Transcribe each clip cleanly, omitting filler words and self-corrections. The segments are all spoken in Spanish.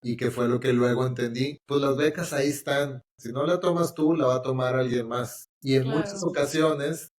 y que fue lo que luego entendí, pues las becas ahí están. Si no la tomas tú, la va a tomar alguien más. Y en muchas Claro. ocasiones,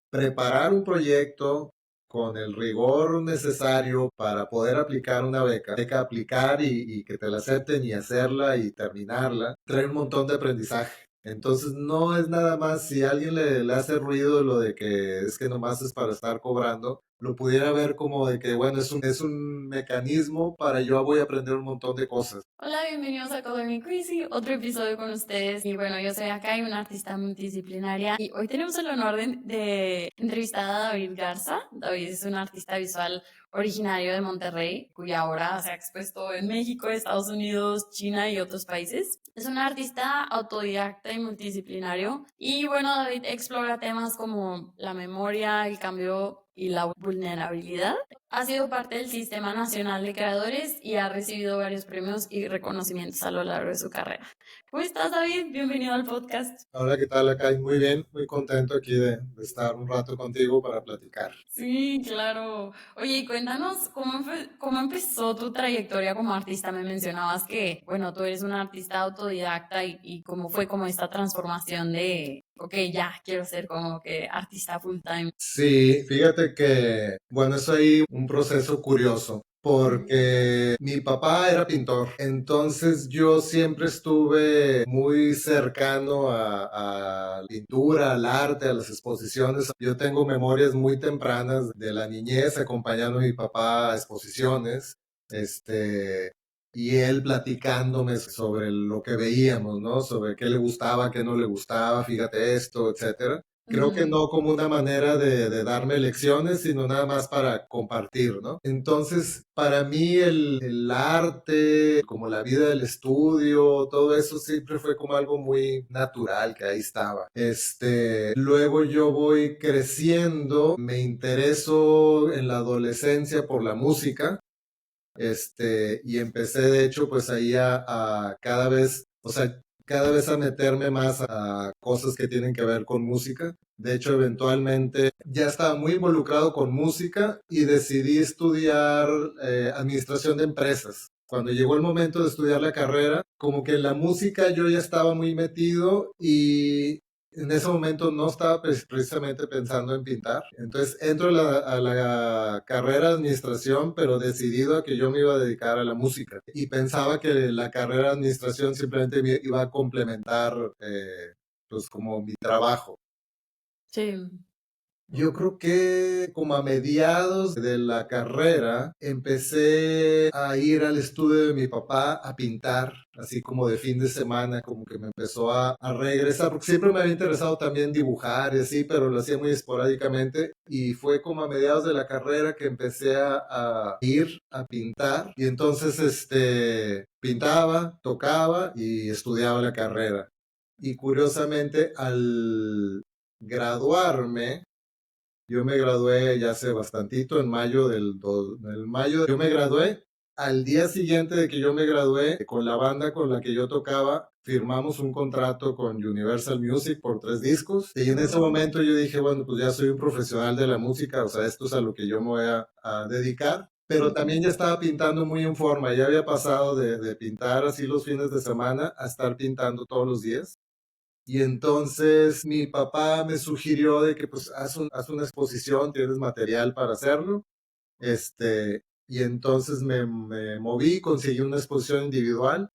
preparar un proyecto con el rigor necesario para poder aplicar una beca aplicar y que te la acepten y hacerla y terminarla, trae un montón de aprendizaje. Entonces no es nada más, si a alguien le hace ruido lo de que es que nomás es para estar cobrando, lo pudiera ver como de que, bueno, es un mecanismo para yo voy a aprender un montón de cosas. Hola, bienvenidos a Color Me Crazy, otro episodio con ustedes. Y bueno, yo soy Akai, una artista multidisciplinaria. Y hoy tenemos el honor de entrevistar a David Garza. David es un artista visual originario de Monterrey, cuya obra se ha expuesto en México, Estados Unidos, China y otros países. Es un artista autodidacta y multidisciplinario. Y bueno, David explora temas como la memoria, el cambio y la vulnerabilidad. Ha sido parte del Sistema Nacional de Creadores y ha recibido varios premios y reconocimientos a lo largo de su carrera. ¿Cómo estás, David? Bienvenido al podcast. Hola, ¿qué tal, Akai? Muy bien, muy contento aquí de estar un rato contigo para platicar. Sí, claro. Oye, y cuéntanos cómo empezó tu trayectoria como artista. Me mencionabas que, bueno, tú eres un artista autodidacta y cómo fue como esta transformación de, ok, ya, quiero ser como que artista full time. Sí, fíjate que, bueno, es ahí un proceso curioso, porque mi papá era pintor, entonces yo siempre estuve muy cercano a la pintura, al arte, a las exposiciones. Yo tengo memorias muy tempranas de la niñez acompañando a mi papá a exposiciones, este, y él platicándome sobre lo que veíamos, ¿no? Sobre qué le gustaba, qué no le gustaba, fíjate esto, etcétera. Creo que Ujú. no como una manera de darme lecciones, sino nada más para compartir, ¿no? Entonces, para mí el arte, como la vida del estudio, todo eso siempre fue como algo muy natural que ahí estaba. Luego yo voy creciendo, me intereso en la adolescencia por la música, y empecé de hecho pues ahí a cada vez, o sea, cada vez a meterme más a cosas que tienen que ver con música. De hecho, eventualmente ya estaba muy involucrado con música y decidí estudiar administración de empresas. Cuando llegó el momento de estudiar la carrera, como que en la música yo ya estaba muy metido y en ese momento no estaba precisamente pensando en pintar. Entonces entro a la carrera de administración, pero decidido a que yo me iba a dedicar a la música. Y pensaba que la carrera de administración simplemente me iba a complementar, pues como mi trabajo. Sí. Yo creo que como a mediados de la carrera empecé a ir al estudio de mi papá a pintar, así como de fin de semana, como que me empezó a regresar, porque siempre me había interesado también dibujar y así, pero lo hacía muy esporádicamente y fue como a mediados de la carrera que empecé a ir a pintar y entonces pintaba, tocaba y estudiaba la carrera. Y curiosamente al graduarme, yo me gradué ya hace bastantito, en mayo, yo me gradué. Al día siguiente de que yo me gradué, con la banda con la que yo tocaba, firmamos un contrato con Universal Music por 3 discos. Y en ese Wow. momento yo dije, bueno, pues ya soy un profesional de la música, o sea, esto es a lo que yo me voy a dedicar. Pero también ya estaba pintando muy en forma, ya había pasado de pintar así los fines de semana a estar pintando todos los días. Y entonces mi papá me sugirió de que pues haz una exposición, tienes material para hacerlo. Y entonces me moví, conseguí una exposición individual,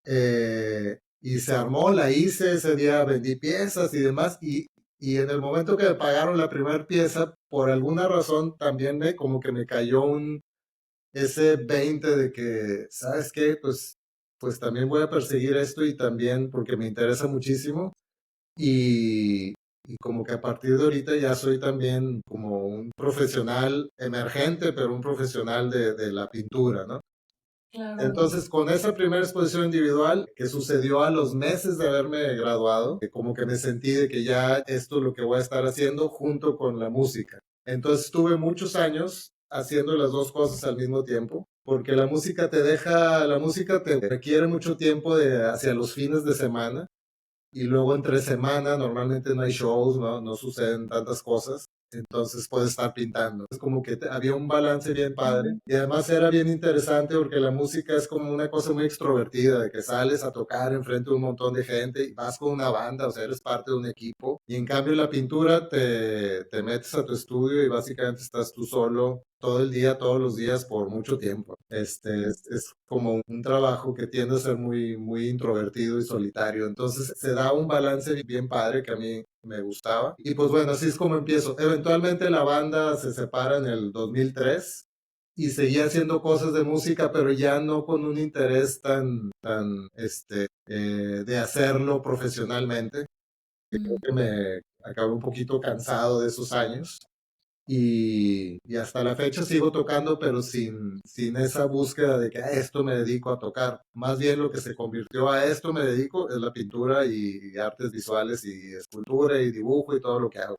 y se armó, la hice, ese día vendí piezas y demás. Y en el momento que me pagaron la primera pieza, por alguna razón también como que me cayó ese 20 de que, ¿sabes qué? Pues también voy a perseguir esto y también porque me interesa muchísimo. Y, y como que a partir de ahorita ya soy también como un profesional emergente, pero un profesional de la pintura, ¿no? Claro. Entonces, con esa primera exposición individual que sucedió a los meses de haberme graduado, que como que me sentí de que ya esto es lo que voy a estar haciendo junto con la música. Entonces, tuve muchos años haciendo las dos cosas al mismo tiempo, porque la música te requiere mucho tiempo hacia los fines de semana y luego entre semana normalmente no hay shows, no suceden tantas cosas. entonces puedes estar pintando. Es como que había un balance bien padre Ujú. y además era bien interesante porque la música es como una cosa muy extrovertida, de que sales a tocar enfrente de un montón de gente y vas con una banda, o sea, eres parte de un equipo. Y en cambio la pintura te metes a tu estudio y básicamente estás tú solo todo el día, todos los días, por mucho tiempo. Es como un trabajo que tiende a ser muy, muy introvertido y solitario. Entonces se da un balance bien padre que a mí me gustaba. Y pues bueno, así es como empiezo. Eventualmente la banda se separa en el 2003 y seguía haciendo cosas de música, pero ya no con un interés de hacerlo profesionalmente. Creo Mm. que me acabé un poquito cansado de esos años y hasta la fecha sigo tocando, pero sin esa búsqueda de que a esto me dedico a tocar. Más bien lo que se convirtió a esto me dedico es la pintura y artes visuales y escultura y dibujo y todo lo que hago.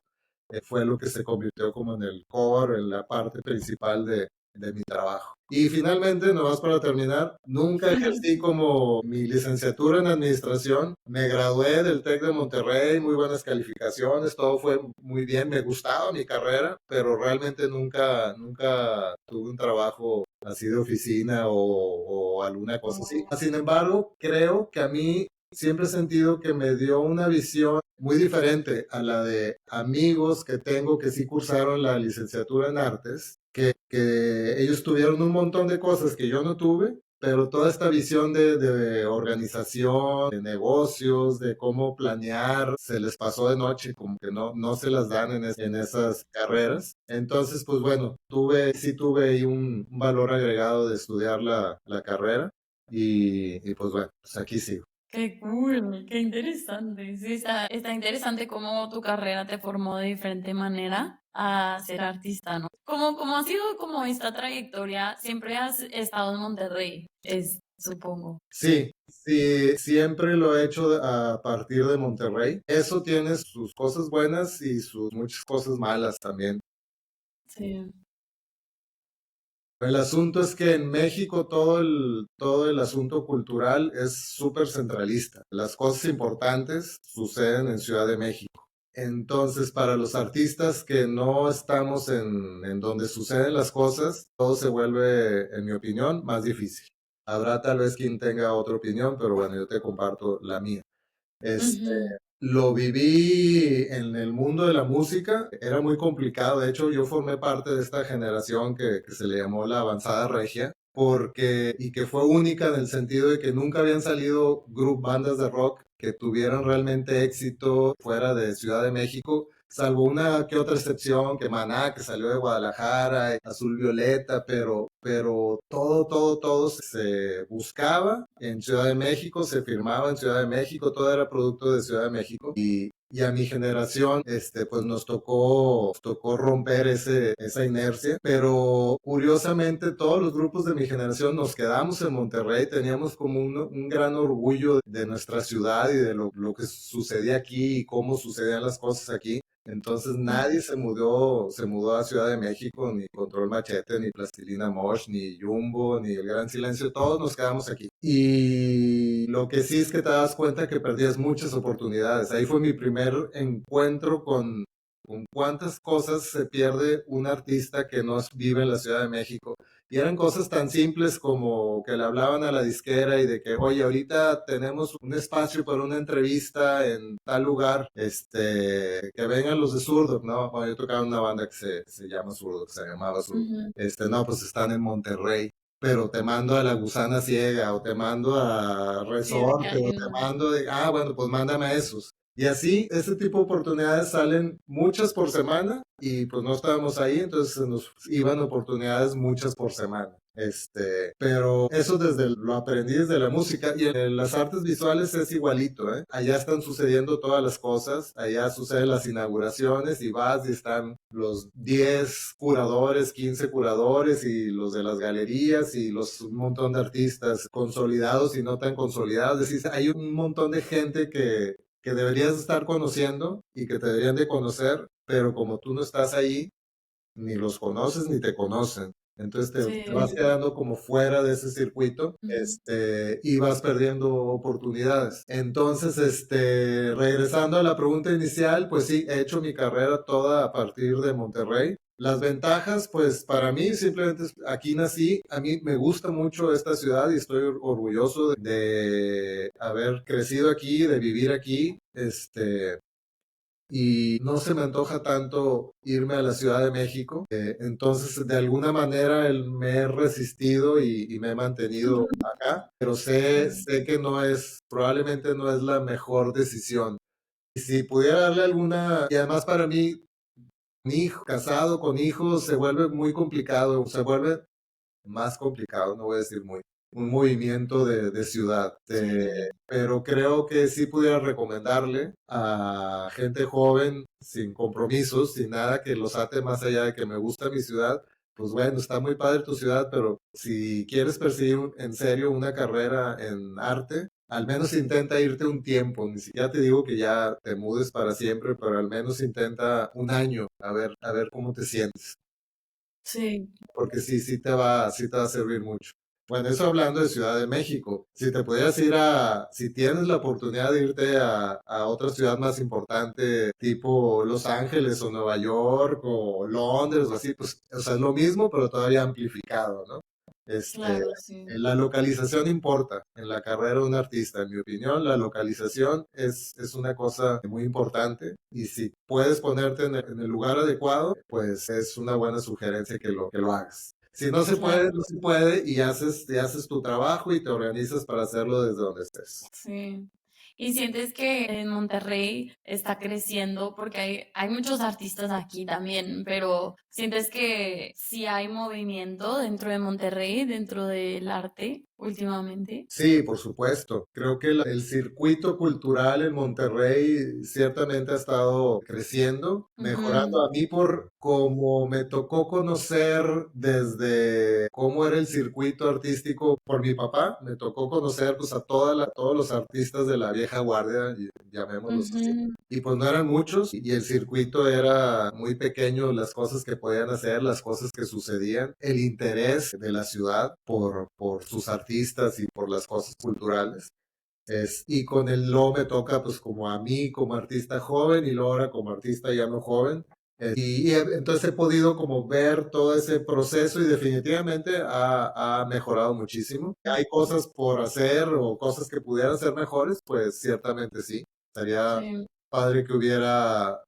Fue lo que se convirtió como en el core, en la parte principal de mi trabajo. Y finalmente, nomás para terminar, nunca ejercí como mi licenciatura en administración. Me gradué del TEC de Monterrey, muy buenas calificaciones, todo fue muy bien, me gustaba mi carrera, pero realmente nunca tuve un trabajo así de oficina o alguna cosa así. Oh. Sin embargo, creo que a mí siempre he sentido que me dio una visión muy diferente a la de amigos que tengo que sí cursaron la licenciatura en artes, que ellos tuvieron un montón de cosas que yo no tuve, pero toda esta visión de organización, de negocios, de cómo planear, se les pasó de noche, como que no se las dan en esas carreras. Entonces, pues bueno, sí tuve ahí un valor agregado de estudiar la carrera y pues bueno, pues aquí sigo. Qué cool, qué interesante. Sí, está interesante cómo tu carrera te formó de diferente manera a ser artista, ¿no? ¿Cómo ha sido como esta trayectoria? Siempre has estado en Monterrey, supongo. Sí, sí, siempre lo he hecho a partir de Monterrey. Eso tiene sus cosas buenas y sus muchas cosas malas también. Sí. El asunto es que en México todo el asunto cultural es súper centralista. Las cosas importantes suceden en Ciudad de México. Entonces, para los artistas que no estamos en donde suceden las cosas, todo se vuelve, en mi opinión, más difícil. Habrá tal vez quien tenga otra opinión, pero bueno, yo te comparto la mía. Este, Ujú. lo viví en el mundo de la música, era muy complicado. De hecho, yo formé parte de esta generación que se le llamó la avanzada regia, y que fue única en el sentido de que nunca habían salido bandas de rock que tuvieran realmente éxito fuera de Ciudad de México, salvo una que otra excepción, que Maná, que salió de Guadalajara, Azul Violeta, pero todo se buscaba en Ciudad de México, se firmaba en Ciudad de México, todo era producto de Ciudad de México. Y a mi generación, pues nos tocó romper esa inercia, pero curiosamente todos los grupos de mi generación nos quedamos en Monterrey, teníamos como un gran orgullo de nuestra ciudad y de lo que sucedía aquí y cómo sucedían las cosas aquí. Entonces nadie se mudó a Ciudad de México, ni Control Machete, ni Plastilina Mosh, ni Jumbo, ni El Gran Silencio, todos nos quedamos aquí. Y lo que sí es que te das cuenta que perdías muchas oportunidades. Ahí fue mi primer encuentro con cuántas cosas se pierde un artista que no vive en la Ciudad de México. Y eran cosas tan simples como que le hablaban a la disquera y de que, oye, ahorita tenemos un espacio para una entrevista en tal lugar, que vengan los de Zurdo, ¿no? Bueno, yo tocaba en una banda que se llama Zurdo, que se llamaba Zurdo. Ujú. No, pues están en Monterrey, pero te mando a La Gusana Ciega o te mando a Sí, de que Resorte o alguien te más. mando bueno, pues mándame a esos. Y así, ese tipo de oportunidades salen muchas por semana y pues no estábamos ahí, entonces se nos iban oportunidades muchas por semana. Pero eso lo aprendí desde la música y en las artes visuales es igualito, ¿eh? Allá están sucediendo todas las cosas, allá suceden las inauguraciones y vas y están los 10 curadores, 15 curadores y los de las galerías y un montón de artistas consolidados y no tan consolidados. Es decir, hay un montón de gente que deberías estar conociendo y que te deberían de conocer, pero como tú no estás ahí, ni los conoces ni te conocen. Entonces te vas Sí. quedando como fuera de ese circuito, Ujú. y vas perdiendo oportunidades. Entonces, regresando a la pregunta inicial, pues sí, he hecho mi carrera toda a partir de Monterrey. Las ventajas, pues para mí simplemente aquí nací, a mí me gusta mucho esta ciudad y estoy orgulloso de haber crecido aquí, de vivir aquí, y no se me antoja tanto irme a la Ciudad de México. Entonces, de alguna manera me he resistido y me he mantenido acá, pero Sí. sé que no es, probablemente no es la mejor decisión. Y si pudiera darle alguna, y además para mí, mi hijo, casado con hijos, se vuelve muy complicado, se vuelve más complicado, no voy a decir muy, un movimiento de ciudad. Sí. Pero creo que sí pudiera recomendarle a gente joven, sin compromisos, sin nada que los ate más allá de que me gusta mi ciudad. Pues bueno, está muy padre tu ciudad, pero si quieres perseguir en serio una carrera en arte, al menos intenta irte un tiempo. Ni siquiera te digo que ya te mudes para siempre, pero al menos intenta un año a ver cómo te sientes, Sí. porque sí te va a servir mucho. Bueno, eso hablando de Ciudad de México. Si te pudieras si tienes la oportunidad de irte a otra ciudad más importante, tipo Los Ángeles o Nueva York o Londres o así, pues, o sea, es lo mismo, pero todavía amplificado, ¿no? Claro, sí. La localización importa en la carrera de un artista, en mi opinión. La localización es una cosa muy importante y si puedes ponerte en el lugar adecuado, pues es una buena sugerencia que lo hagas. Si no se puede, Claro. no se puede y haces tu trabajo y te organizas para hacerlo desde donde estés. Sí. ¿Y sientes que en Monterrey está creciendo? Porque hay muchos artistas aquí también, pero ¿sientes que sí hay movimiento dentro de Monterrey, dentro del arte últimamente? Sí, por supuesto. Creo que el circuito cultural en Monterrey ciertamente ha estado creciendo, mejorando. Ujú. A mí por como me tocó conocer desde cómo era el circuito artístico por mi papá, me tocó conocer pues a todos los artistas de la vieja guardia, llamémoslos así. Ujú. Y pues no eran muchos y el circuito era muy pequeño, las cosas que podían hacer, las cosas que sucedían, el interés de la ciudad por sus artistas y por las cosas culturales. Y con el luego me toca pues como a mí como artista joven y luego ahora como artista ya no joven. Entonces he podido como ver todo ese proceso y definitivamente ha mejorado muchísimo. Hay cosas por hacer o cosas que pudieran ser mejores, pues ciertamente sí. Estaría Sí, padre que hubiera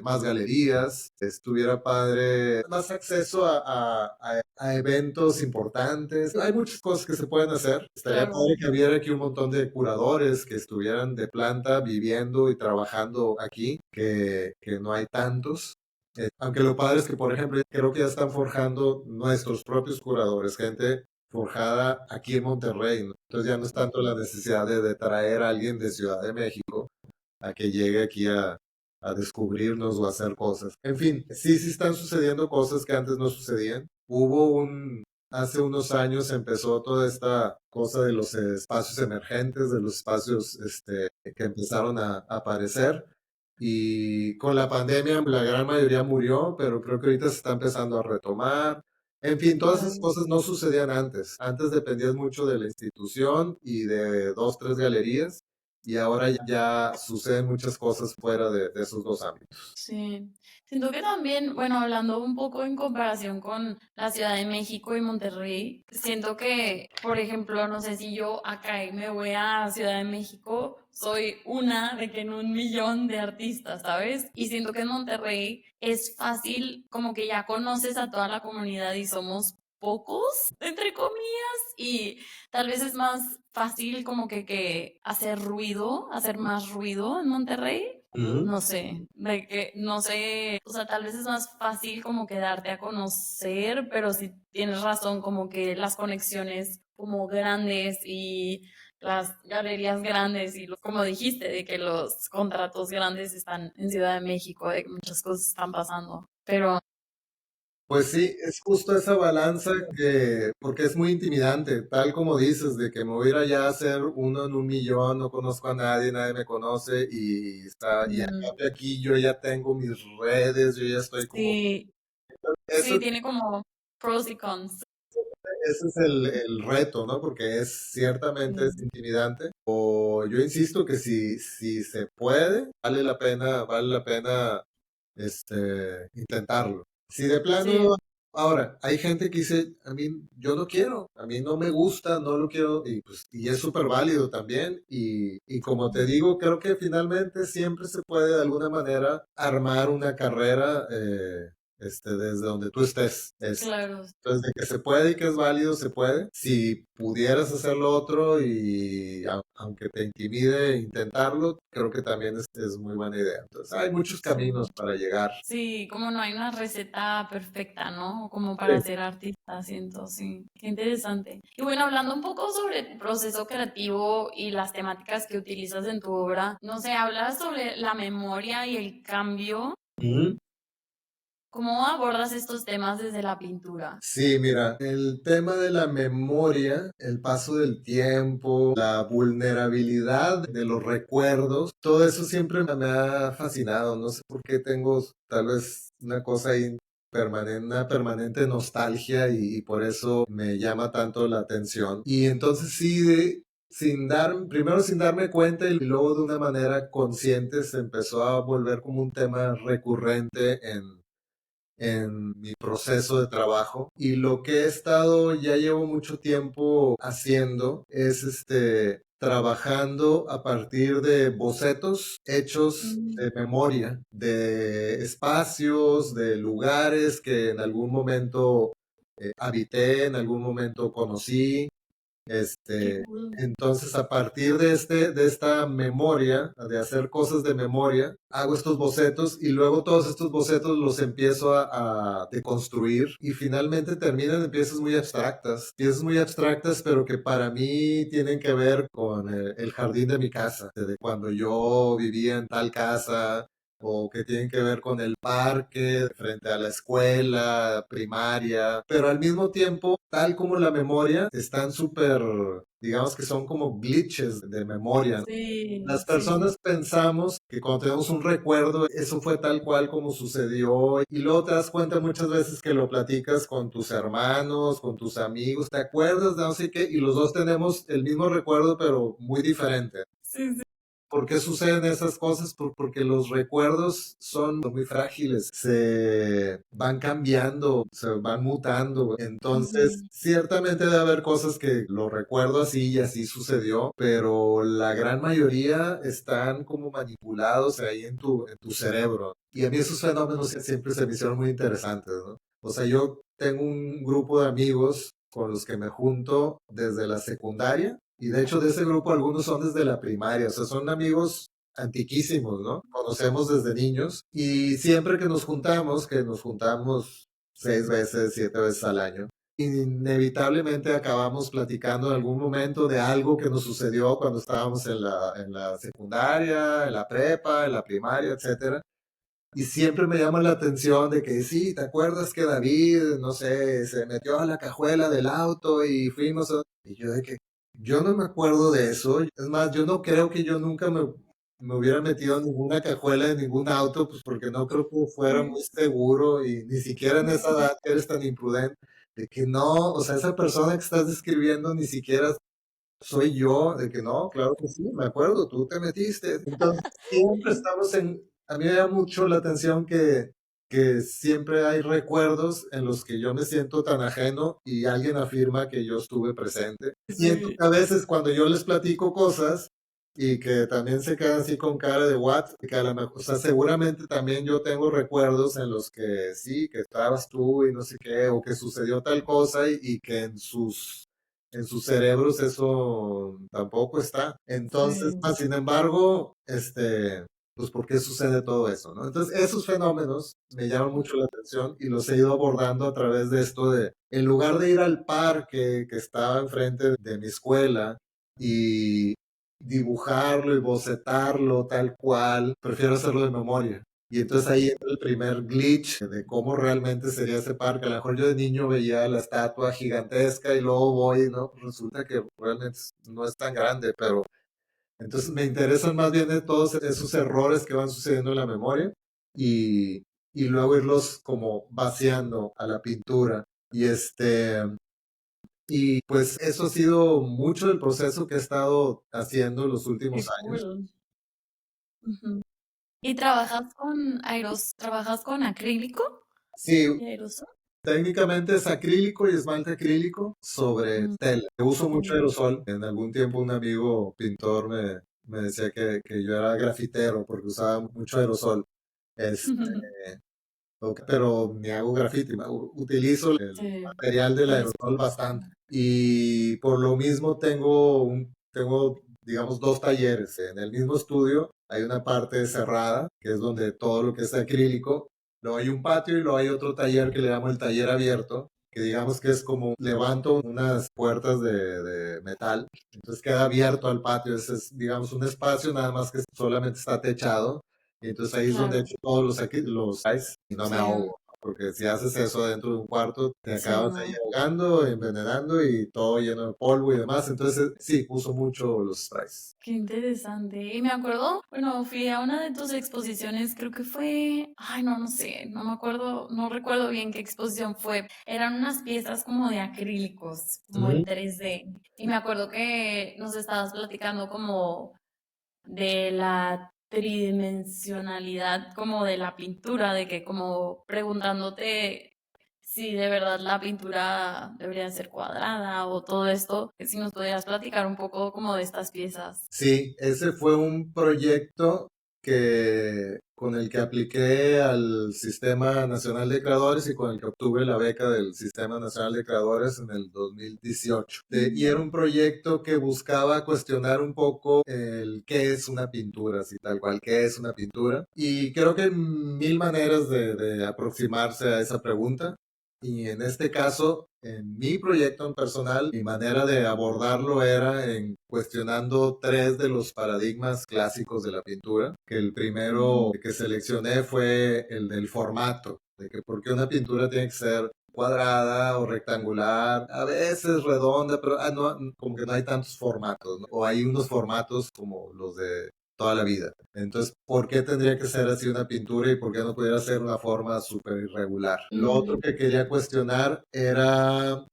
más galerías, estuviera padre más acceso a eventos importantes. Hay muchas cosas que se pueden hacer. Estaría claro. padre que hubiera aquí un montón de curadores que estuvieran de planta viviendo y trabajando aquí, que no hay tantos. Aunque lo padre es que, por ejemplo, creo que ya están forjando nuestros propios curadores, gente forjada aquí en Monterrey, ¿no? Entonces ya no es tanto la necesidad de traer a alguien de Ciudad de México a que llegue aquí a descubrirnos o a hacer cosas. En fin, sí están sucediendo cosas que antes no sucedían. Hace unos años empezó toda esta cosa de los espacios emergentes, de los espacios que empezaron a aparecer. Y con la pandemia la gran mayoría murió, pero creo que ahorita se está empezando a retomar. En fin, todas esas Claro. cosas no sucedían antes. Antes dependías mucho de la institución y de dos, tres galerías y ahora ya suceden muchas cosas fuera de esos dos ámbitos. Sí, siento que también, bueno, hablando un poco en comparación con la Ciudad de México y Monterrey, siento que, por ejemplo, no sé si yo acá me voy a Ciudad de México, soy una de que en un millón de artistas, ¿sabes? Y siento que en Monterrey es fácil, como que ya conoces a toda la comunidad y somos pocos, entre comillas, y tal vez es más fácil como que hacer ruido, hacer más ruido en Monterrey. Ujú. No sé, de que, no sé, o sea, tal vez es más fácil como que darte a conocer, pero sí tienes razón, como que las conexiones como grandes y las galerías grandes y como dijiste, de que los contratos grandes están en Ciudad de México, de que muchas cosas están pasando. Pero Pues sí, es justo esa balanza porque es muy intimidante, tal como dices, de que me voy a ir allá a hacer uno en un millón, no conozco a nadie, nadie me conoce y en mm, cambio aquí yo ya tengo mis redes, yo ya estoy como, sí, eso sí, tiene como, Pros y cons. Ese es el reto, ¿no? Porque ciertamente es Sí, intimidante. O yo insisto que si se puede, vale la pena intentarlo. Si de plano, sí, ahora, hay gente que dice, a mí, yo no quiero, a mí no me gusta, no lo quiero, y pues, y es súper válido también, y como te digo, creo que finalmente siempre se puede de alguna manera armar una carrera, desde donde tú estés. claro. Entonces, de que se puede y que es válido, se puede. Si pudieras hacer lo otro y aunque te intimide intentarlo, creo que también es muy buena idea. Entonces, hay muchos caminos Sí. para llegar. Sí, como no hay una receta perfecta, ¿no? Como para Sí. ser artista, siento, sí. Qué interesante. Y bueno, hablando un poco sobre tu proceso creativo y las temáticas que utilizas en tu obra, no sé, hablas sobre la memoria y el cambio. Ujú. ¿Cómo abordas estos temas desde la pintura? Sí, mira, el tema de la memoria, el paso del tiempo, la vulnerabilidad de los recuerdos, todo eso siempre me ha fascinado. No sé por qué tengo tal vez una cosa ahí permanente, una permanente nostalgia y por eso me llama tanto la atención. Y entonces sí, primero sin darme cuenta y luego de una manera consciente se empezó a volver como un tema recurrente en mi proceso de trabajo. Y lo que he estado, ya llevo mucho tiempo haciendo, es trabajando a partir de bocetos hechos Mm, de memoria, de espacios, de lugares que en algún momento habité, en algún momento conocí, qué este, cool. entonces, a partir de esta memoria, de hacer cosas de memoria, hago estos bocetos y luego todos estos bocetos los empiezo a deconstruir y finalmente terminan en piezas muy abstractas, pero que para mí tienen que ver con el jardín de mi casa, de cuando yo vivía en tal casa, o que tienen que ver con el parque frente a la escuela primaria, pero al mismo tiempo, tal como la memoria, están súper, digamos que son como glitches de memoria. Sí, Las sí, sí. personas pensamos que cuando tenemos un recuerdo, eso fue tal cual como sucedió y luego te das cuenta muchas veces que lo platicas con tus hermanos, con tus amigos, te acuerdas de no sé qué y los dos tenemos el mismo recuerdo pero muy diferente. Sí, sí. ¿Por qué suceden esas cosas? Porque los recuerdos son muy frágiles, se van cambiando, se van mutando. Entonces, Ujú. ciertamente debe haber cosas que lo recuerdo así y así sucedió, pero la gran mayoría están como manipulados ahí en tu cerebro. Y a mí esos fenómenos siempre se me hicieron muy interesantes, ¿no? O sea, yo tengo un grupo de amigos con los que me junto desde la secundaria y de hecho de ese grupo algunos son desde la primaria, o sea, son amigos antiquísimos, ¿no? Conocemos desde niños y siempre que nos juntamos 6 veces, 7 veces al año, inevitablemente acabamos platicando en algún momento de algo que nos sucedió cuando estábamos en la secundaria, en la prepa, en la primaria, etcétera. Y siempre me llama la atención de que sí, ¿te acuerdas que David, no sé, se metió a la cajuela del auto y fuimos a... Y yo de que yo no me acuerdo de eso. Es más, yo no creo que yo nunca me hubiera metido en ninguna cajuela de ningún auto, pues porque no creo que fuera muy seguro y ni siquiera en esa edad que eres tan imprudente. De que no, o sea, esa persona que estás describiendo ni siquiera soy yo, de que no, claro que sí, me acuerdo, tú te metiste. Entonces, siempre estamos a mí me da mucho la atención que siempre hay recuerdos en los que yo me siento tan ajeno y alguien afirma que yo estuve presente. Siento Sí, que a veces cuando yo les platico cosas y que también se quedan así con cara de what, que a lo mejor, o sea, seguramente también yo tengo recuerdos en los que sí, que estabas tú y no sé qué, o que sucedió tal cosa y que en sus cerebros eso tampoco está. Entonces, sí, sin embargo, pues ¿por qué sucede todo eso, no? Entonces, esos fenómenos me llaman mucho la atención y los he ido abordando a través de esto en lugar de ir al parque que estaba enfrente de mi escuela y dibujarlo y bocetarlo tal cual, prefiero hacerlo de memoria. Y entonces ahí entra el primer glitch de cómo realmente sería ese parque. A lo mejor yo de niño veía la estatua gigantesca y luego voy, ¿no? Pues resulta que realmente no es tan grande, pero entonces me interesan más bien de todos esos errores que van sucediendo en la memoria y, y luego irlos como vaciando a la pintura. Y y pues eso ha sido mucho del proceso que he estado haciendo los Qué últimos años. cool. Ujú. ¿Y trabajas con acrílico Sí, y aerosol? técnicamente es acrílico y esmalte acrílico sobre Mm, tela. Yo uso mucho mm. aerosol. En algún tiempo un amigo pintor me decía que yo era grafitero porque usaba mucho aerosol. Este, pero ni hago graffiti, utilizo el Sí, material del por aerosol bastante. exposición. Y por lo mismo tengo, digamos, dos talleres. En el mismo estudio hay una parte cerrada, que es donde todo lo que es acrílico. Luego hay un patio y luego hay otro taller que le llamo el taller abierto, que digamos que es como levanto unas puertas de metal, entonces queda abierto al patio. Ese es, digamos, un espacio nada más que solamente está techado y entonces ahí es donde Claro, echo todos los ice y no me sí, ahogo. Porque si haces eso dentro de un cuarto, te sí, acabas ahí no. ahogando, envenenando y todo lleno de polvo y demás. Entonces, sí, uso mucho los sprays. Qué interesante. Y me acuerdo, bueno, fui a una de tus exposiciones, creo que fue, ay, no, no sé, no me acuerdo, no recuerdo bien qué exposición fue. Eran unas piezas como de acrílicos, como Ujú. en 3D. Y me acuerdo que nos estabas platicando como de la tridimensionalidad como de la pintura, de que como preguntándote si de verdad la pintura debería ser cuadrada o todo esto, que si nos podrías platicar un poco como de estas piezas. Sí, ese fue un proyecto con el que apliqué al Sistema Nacional de Creadores y con el que obtuve la beca del Sistema Nacional de Creadores en el 2018. Y era Mm, un proyecto que buscaba cuestionar un poco el qué es una pintura, así tal cual, qué es una pintura. Y creo que hay mil maneras de aproximarse a esa pregunta. Y en este caso, en mi proyecto en personal, mi manera de abordarlo era en cuestionando tres de los paradigmas clásicos de la pintura, que el primero ujú, que seleccioné fue el del formato, de que por qué una pintura tiene que ser cuadrada o rectangular, a veces redonda, pero no, como que no hay tantos formatos, ¿no? O hay unos formatos como los de toda la vida. Entonces, ¿por qué tendría que ser así una pintura y por qué no pudiera ser una forma súper irregular? Lo otro ujú, que quería cuestionar era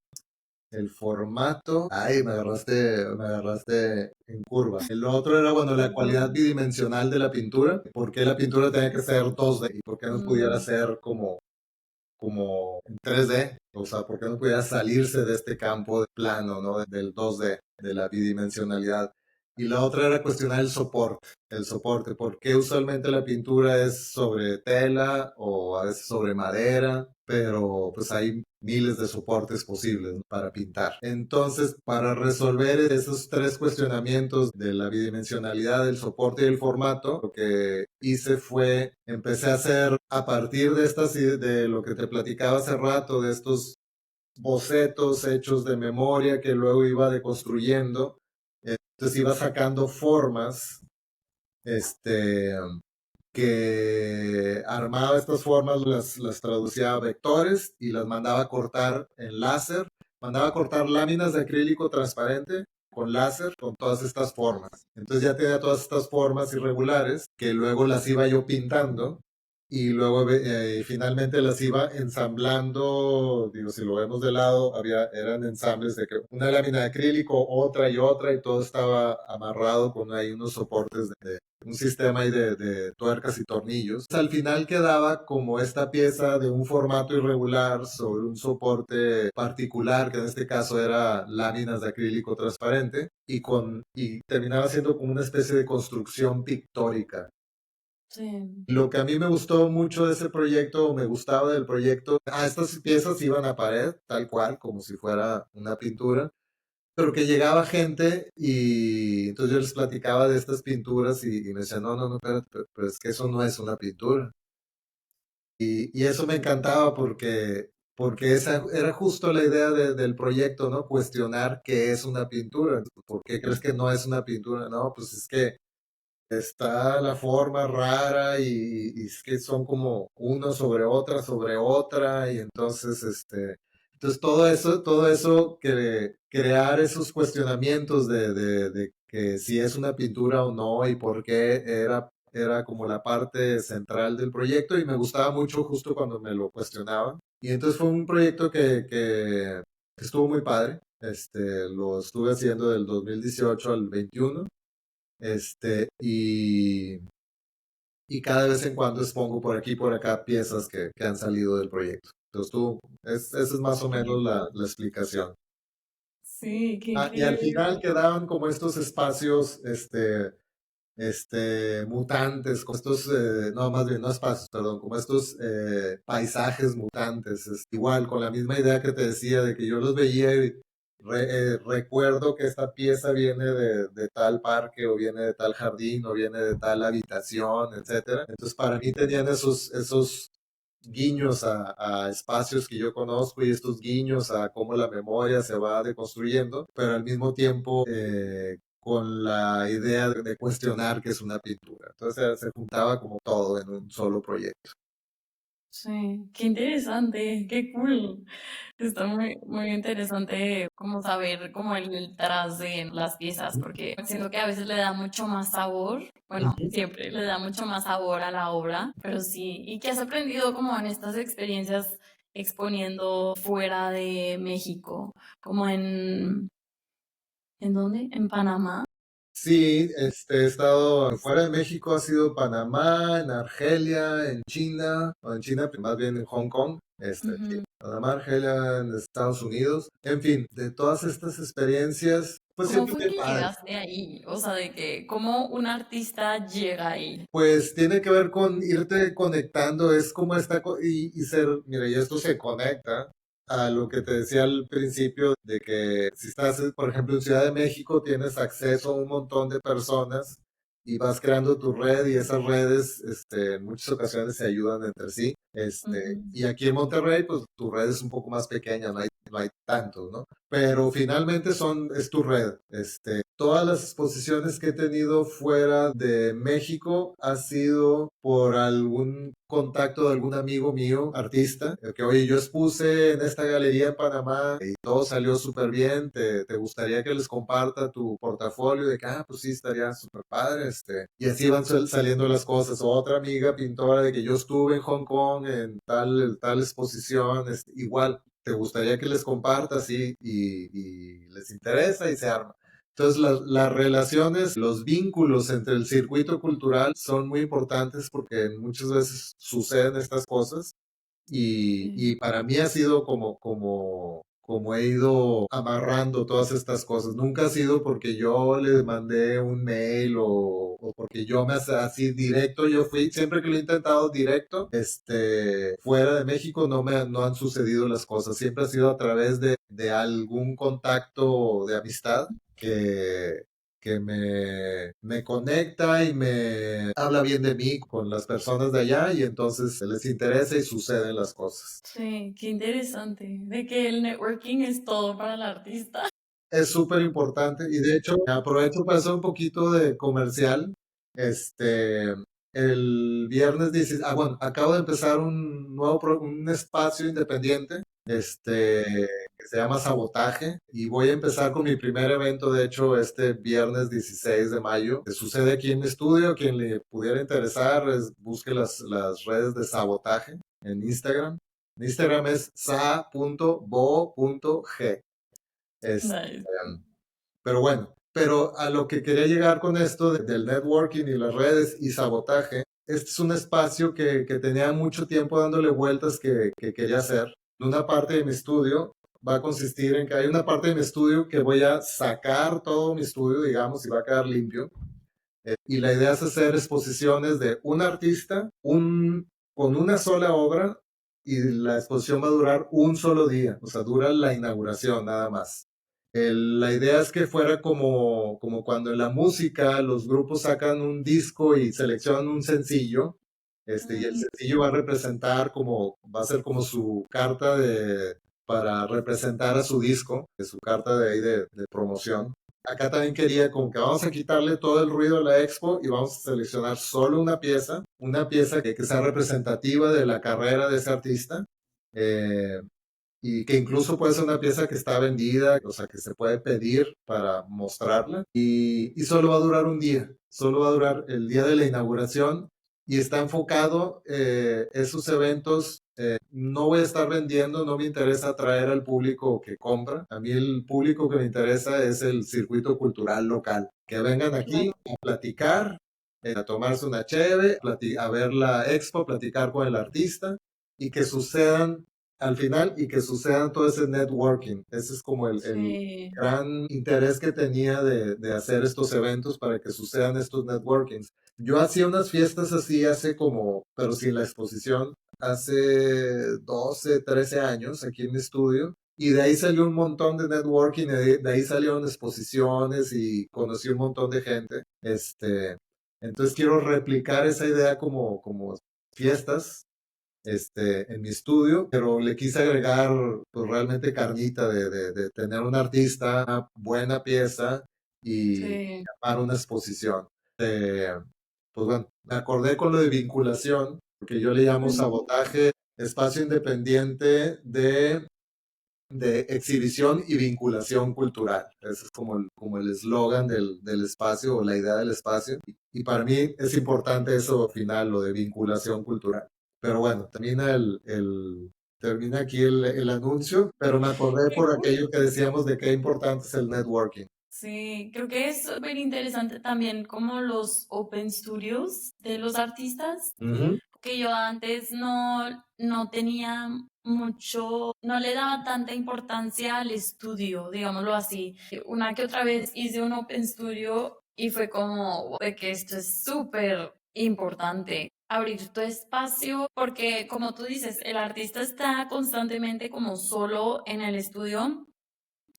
el formato. Ay, me agarraste en curva. El otro era, bueno, la cualidad bidimensional de la pintura. ¿Por qué la pintura tenía que ser 2D y por qué no pudiera mm, ser como en 3D? O sea, ¿por qué no pudiera salirse de este campo de plano, ¿no? Del 2D, de la bidimensionalidad. Y la otra era cuestionar el soporte. ¿Por qué usualmente la pintura es sobre tela o a veces sobre madera? Pero pues hay miles de soportes posibles, ¿no?, para pintar. Entonces, para resolver esos tres cuestionamientos de la bidimensionalidad, del soporte y el formato, lo que hice fue, empecé a hacer a partir de de lo que te platicaba hace rato, de estos bocetos hechos de memoria que luego iba deconstruyendo. Entonces iba sacando formas, este, que armaba estas formas, las traducía a vectores y las mandaba a cortar en láser. Mandaba a cortar láminas de acrílico transparente con láser con todas estas formas. Entonces ya tenía todas estas formas irregulares que luego las iba yo pintando y luego finalmente las iba ensamblando. Digo, si lo vemos de lado, eran ensambles de que una lámina de acrílico, otra y todo estaba amarrado con ahí unos soportes de un sistema ahí de tuercas y tornillos. Al final quedaba como esta pieza de un formato irregular sobre un soporte particular, que en este caso era láminas de acrílico transparente, y terminaba siendo como una especie de construcción pictórica. sí. Lo que a mí me gustó mucho de ese proyecto, o me gustaba del proyecto, estas piezas iban a pared, tal cual, como si fuera una pintura, pero que llegaba gente y entonces yo les platicaba de estas pinturas y me decían, no, no, no, espérate, pero es que eso no es una pintura. Y eso me encantaba porque esa era justo la idea del proyecto, ¿no? Cuestionar qué es una pintura. ¿Por qué crees que no es una pintura? No, pues es que está la forma rara y es que son como uno sobre otra y entonces entonces todo eso que crear esos cuestionamientos de que si es una pintura o no y por qué era como la parte central del proyecto y me gustaba mucho justo cuando me lo cuestionaban. Y entonces fue un proyecto que estuvo muy padre. Lo estuve haciendo del 2018 al 21. Y cada vez en cuando expongo por aquí y por acá piezas que han salido del proyecto. Entonces esa es más o menos la explicación. Sí, qué Y al increíble. final quedaban como estos espacios, mutantes, como estos, no, más bien, no espacios, perdón, como estos paisajes mutantes, igual con la misma idea que te decía de que yo los veía y recuerdo que esta pieza viene de tal parque o viene de tal jardín o viene de tal habitación, etcétera. Entonces para mí tenían esos guiños a espacios que yo conozco y estos guiños a cómo la memoria se va deconstruyendo, pero al mismo tiempo con la idea de cuestionar qué es una pintura. Entonces se juntaba como todo en un solo proyecto. Sí, qué interesante, qué cool. Está muy, muy interesante como saber como el detrás de las piezas, porque siento que a veces le da mucho más sabor, bueno, Ujú. siempre le da mucho más sabor a la obra, pero sí, ¿y qué has aprendido como en estas experiencias exponiendo fuera de México, como ¿en dónde? ¿En Panamá? Sí, he estado fuera de México, ha sido Panamá, en Argelia, en China, o en China, más bien en Hong Kong, sí, Ujú. Panamá, Argelia, en Estados Unidos. En fin, de todas estas experiencias, pues ¿Cómo siempre fue bien que padre. llegaste ahí? O sea, de que, ¿cómo un artista llega ahí? Pues tiene que ver con irte conectando, es como y ser, mira, y esto se conecta a lo que te decía al principio, de que si estás, por ejemplo, en Ciudad de México, tienes acceso a un montón de personas y vas creando tu red y esas redes, en muchas ocasiones se ayudan entre sí. Ujú. Y aquí en Monterrey, pues tu red es un poco más pequeña, no hay tantos, ¿no? Pero finalmente es tu red. Todas las exposiciones que he tenido fuera de México ha sido por algún contacto de algún amigo mío, artista, que oye, yo expuse en esta galería en Panamá y todo salió súper bien, ¿te gustaría que les comparta tu portafolio? De que, pues sí, estaría súper padre, y así van saliendo las cosas. O otra amiga pintora de que yo estuve en Hong Kong en tal exposición, igual, ¿te gustaría que les compartas? Y les interesa y se arma. Entonces, las relaciones, los vínculos entre el circuito cultural son muy importantes porque muchas veces suceden estas cosas y Sí. para mí ha sido como he ido amarrando todas estas cosas. Nunca ha sido porque yo le mandé un mail o porque yo así directo, yo fui, siempre que lo he intentado directo, fuera de México no han sucedido las cosas. Siempre ha sido a través de algún contacto de amistad que me conecta y me habla bien de mí con las personas de allá y entonces les interesa y suceden las cosas. Sí, qué interesante. De que el networking es todo para el artista. Es súper importante y de hecho aprovecho para hacer un poquito de comercial. Este, el viernes 16, bueno, acabo de empezar un espacio independiente, que se llama Sabotaje y voy a empezar con mi primer evento, de hecho, este viernes 16 de mayo. Que sucede aquí en mi estudio, quien le pudiera interesar, busque las redes de Sabotaje en Instagram. En Instagram es sa.bo.g. Este, Nice. pero bueno, pero a lo que quería llegar con esto del networking y las redes y sabotaje, este es un espacio que tenía mucho tiempo dándole vueltas que quería hacer. Una parte de mi estudio va a consistir en que hay una parte de mi estudio que voy a sacar todo mi estudio, digamos, y va a quedar limpio. Y la idea es hacer exposiciones de un artista con una sola obra y la exposición va a durar un solo día, o sea, dura la inauguración nada más. La idea es que fuera como cuando en la música los grupos sacan un disco y seleccionan un sencillo, y el Mm, sencillo va a ser como su carta para representar a su disco, su carta de ahí de promoción. Acá también quería como que vamos a quitarle todo el ruido a la expo y vamos a seleccionar solo una pieza que sea representativa de la carrera de ese artista. eh, y que incluso puede ser una pieza que está vendida, o sea, que se puede pedir para mostrarla y solo va a durar un día, solo va a durar el día de la inauguración y está enfocado esos eventos. No voy a estar vendiendo, no me interesa atraer al público que compra. A mí el público que me interesa es el circuito cultural local. Que vengan aquí Claro. a platicar, a tomarse una cheve, a ver la expo, platicar con el artista y que sucedan al final y que sucedan todo ese networking. Ese es como el Sí. gran interés que tenía de hacer estos eventos para que sucedan estos networkings. Yo hacía unas fiestas así hace como, pero sin la exposición, hace 12, 13 años aquí en mi estudio. Y de ahí salió un montón de networking, de ahí salieron exposiciones y conocí un montón de gente. Entonces quiero replicar esa idea como fiestas en mi estudio, pero le quise agregar pues, realmente carnita de tener un artista, una buena pieza y Sí. armar una exposición. Eh, pues bueno, me acordé con lo de vinculación, porque yo le llamo Ujú. sabotaje, espacio independiente de exhibición y vinculación cultural. Ese es como el eslogan del espacio o la idea del espacio. Y para mí es importante eso final, lo de vinculación cultural. Pero bueno, termina aquí el anuncio, pero me acordé Qué por cool. aquello que decíamos de qué importante es el networking. Sí, creo que es súper interesante también como los open studios de los artistas, Ujú. que yo antes no tenía mucho, no le daba tanta importancia al estudio, digámoslo así. Una que otra vez hice un open studio y fue como de que esto es súper importante. Abrir tu espacio, porque como tú dices, el artista está constantemente como solo en el estudio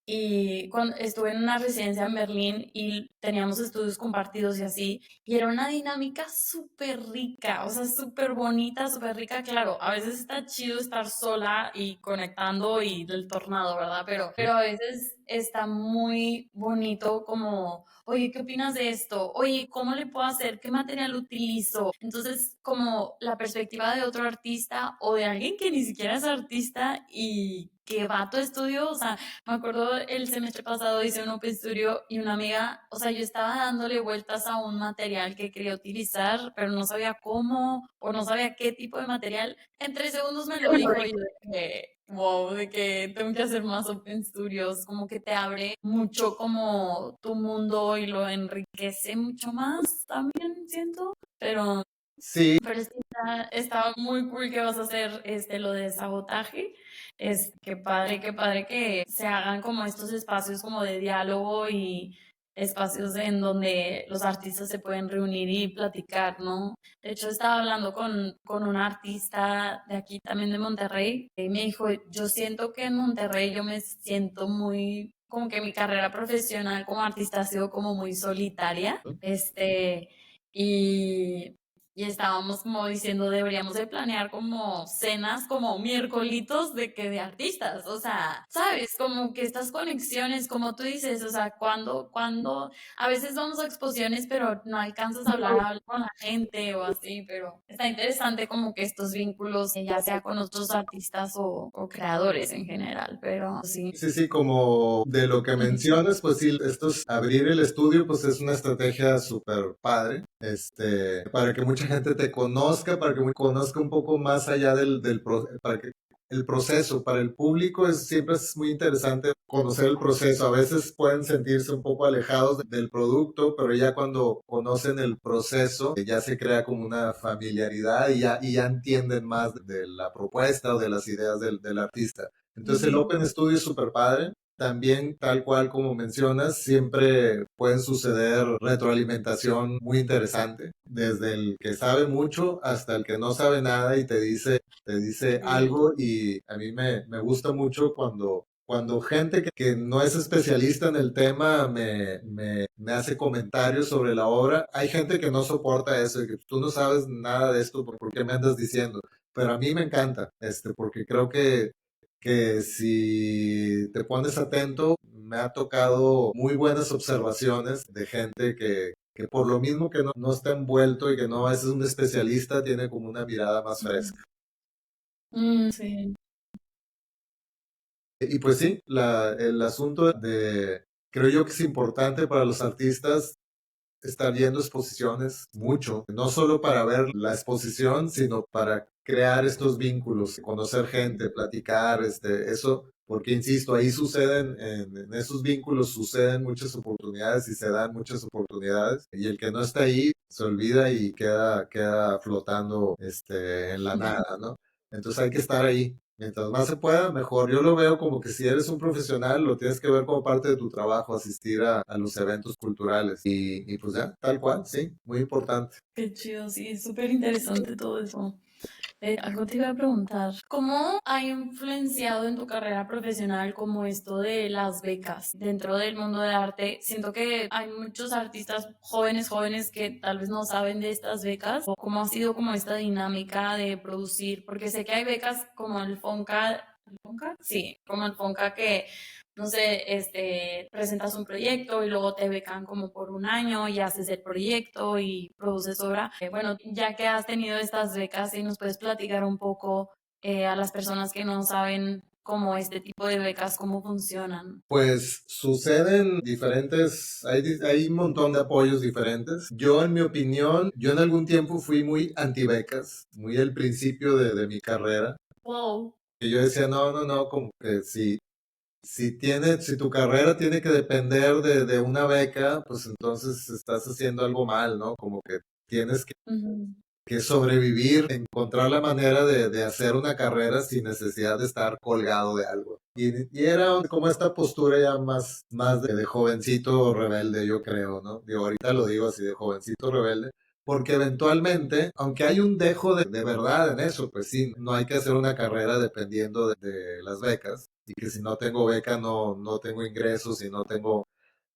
y cuando estuve en una residencia en Berlín y teníamos estudios compartidos y así, y era una dinámica súper rica, o sea, súper bonita, súper rica. Claro, a veces está chido estar sola y conectando y del tornado, ¿verdad? Pero a veces está muy bonito como, oye, ¿qué opinas de esto? Oye, ¿cómo le puedo hacer? ¿Qué material utilizo? Entonces, como la perspectiva de otro artista o de alguien que ni siquiera es artista y que va a tu estudio, o sea, me acuerdo el semestre pasado hice un Open Studio y una amiga, o sea, yo estaba dándole vueltas a un material que quería utilizar, pero no sabía cómo o no sabía qué tipo de material. En 3 segundos me lo dijo y yo de que, wow, de que tengo que hacer más Open Studios, como que te abre mucho como tu mundo y lo enriquece mucho más también, siento. Sí, Pero es que está muy cool que vas a hacer lo de sabotaje. Es qué padre que se hagan como estos espacios como de diálogo y espacios en donde los artistas se pueden reunir y platicar, ¿no? De hecho, estaba hablando con una artista de aquí también de Monterrey y me dijo, yo siento que en Monterrey yo me siento muy, como que mi carrera profesional como artista ha sido como muy solitaria, y y estábamos como diciendo, deberíamos de planear como cenas, como miércolitos de que de artistas, o sea, sabes, como que estas conexiones, como tú dices, o sea, cuando a veces vamos a exposiciones, pero no alcanzas a hablar con la gente o así, pero está interesante como que estos vínculos, ya sea con otros artistas o creadores en general, pero sí. sí, sí, como de lo que mencionas, pues sí, abrir el estudio, pues es una estrategia súper padre, para que mucha gente te conozca, para que conozca un poco más allá para que el proceso, para el público siempre es muy interesante conocer el proceso. A veces pueden sentirse un poco alejados del producto, pero ya cuando conocen el proceso, ya se crea como una familiaridad y ya entienden más de la propuesta o de las ideas del artista. Entonces el Ujú. Open Studio es súper padre. También, tal cual como mencionas, siempre pueden suceder retroalimentación muy interesante, desde el que sabe mucho hasta el que no sabe nada y te dice Sí. algo y a mí me gusta mucho cuando gente que no es especialista en el tema me hace comentarios sobre la obra. Hay gente que no soporta eso, y que tú no sabes nada de esto, ¿por qué me andas diciendo? Pero a mí me encanta, porque creo que si te pones atento, me ha tocado muy buenas observaciones de gente que por lo mismo que no está envuelto y que no es un especialista, tiene como una mirada más fresca. Sí. Y pues sí, el asunto creo yo que es importante para los artistas estar viendo exposiciones mucho, no solo para ver la exposición, sino para crear estos vínculos, conocer gente, platicar, eso, porque insisto, ahí suceden, en esos vínculos suceden muchas oportunidades y se dan muchas oportunidades, y el que no está ahí se olvida y queda flotando, en la nada, ¿no? Entonces hay que estar ahí. Mientras más se pueda, mejor. Yo lo veo como que si eres un profesional, lo tienes que ver como parte de tu trabajo, asistir a los eventos culturales. Y pues ya, tal cual, sí, muy importante. Qué chido, sí, súper interesante todo eso. Algo te iba a preguntar, ¿cómo ha influenciado en tu carrera profesional como esto de las becas dentro del mundo del arte? Siento que hay muchos artistas jóvenes que tal vez no saben de estas becas o cómo ha sido como esta dinámica de producir, porque sé que hay becas como el FONCA, ¿el FONCA? Sí, como el FONCA que no sé, presentas un proyecto y luego te becan como por un año y haces el proyecto y produces obra. Bueno, ya que has tenido estas becas, ¿sí nos puedes platicar un poco a las personas que no saben cómo este tipo de becas, cómo funcionan? Pues suceden diferentes, hay un montón de apoyos diferentes. Yo, en mi opinión, yo en algún tiempo fui muy anti-becas, muy al principio de mi carrera, Wow. que yo decía, no, no, no, como que si tu carrera tiene que depender de una beca, pues entonces estás haciendo algo mal, ¿no? Como que tienes Ujú. que sobrevivir, encontrar la manera de hacer una carrera sin necesidad de estar colgado de algo. Y era como esta postura ya más de jovencito rebelde, yo creo, ¿no? Digo, ahorita lo digo así, de jovencito rebelde, porque eventualmente, aunque hay un dejo de verdad en eso, pues sí, no hay que hacer una carrera dependiendo de las becas, y que si no tengo beca no tengo ingresos y no tengo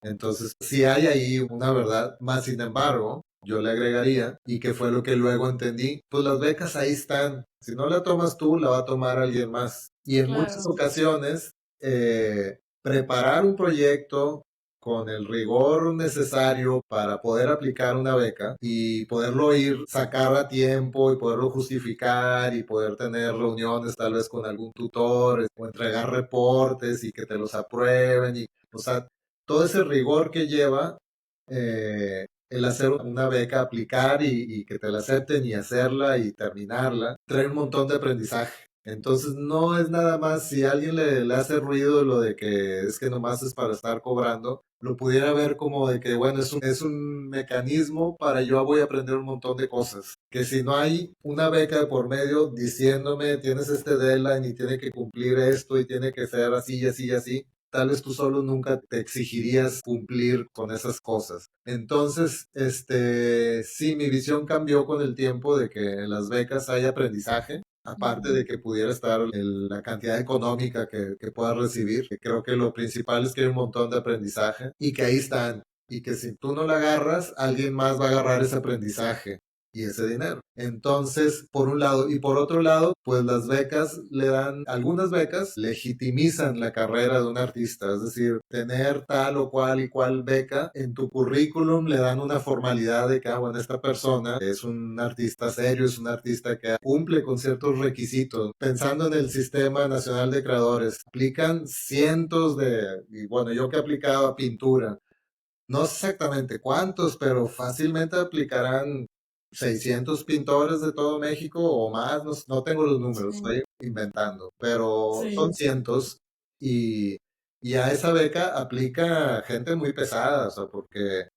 entonces, sí hay ahí una verdad, más sin embargo, yo le agregaría, y que fue lo que luego entendí, pues las becas ahí están. Si no la tomas tú, la va a tomar alguien más. Y en muchas Claro. ocasiones, preparar un proyecto con el rigor necesario para poder aplicar una beca y poderlo ir, sacar a tiempo y poderlo justificar y poder tener reuniones tal vez con algún tutor o entregar reportes y que te los aprueben y, o sea, todo ese rigor que lleva el hacer una beca, aplicar y que te la acepten y hacerla y terminarla, trae un montón de aprendizaje. Entonces no es nada más, si a alguien le hace ruido lo de que es que nomás es para estar cobrando, lo pudiera ver como de que, bueno, es un mecanismo para yo voy a aprender un montón de cosas. Que si no hay una beca de por medio diciéndome tienes este deadline y tiene que cumplir esto y tiene que ser así y así y así, tal vez tú solo nunca te exigirías cumplir con esas cosas. Entonces, sí, mi visión cambió con el tiempo de que en las becas hay aprendizaje, aparte de que pudiera estar la cantidad económica que puedas recibir. Creo que lo principal es que hay un montón de aprendizaje y que ahí están. Y que si tú no la agarras, alguien más va a agarrar ese aprendizaje y ese dinero. Entonces, por un lado, y por otro lado, pues las becas le dan, algunas becas legitimizan la carrera de un artista, es decir, tener tal o cual y cual beca en tu currículum le dan una formalidad de que, bueno, esta persona es un artista serio, es un artista que cumple con ciertos requisitos. Pensando en el Sistema Nacional de Creadores, aplican cientos y bueno, yo que he aplicado a pintura, no sé exactamente cuántos, pero fácilmente aplicarán 600 pintores de todo México o más, no tengo los números, Sí. estoy inventando, pero son Sí. cientos y, y a esa beca aplica gente muy pesada, o sea, porque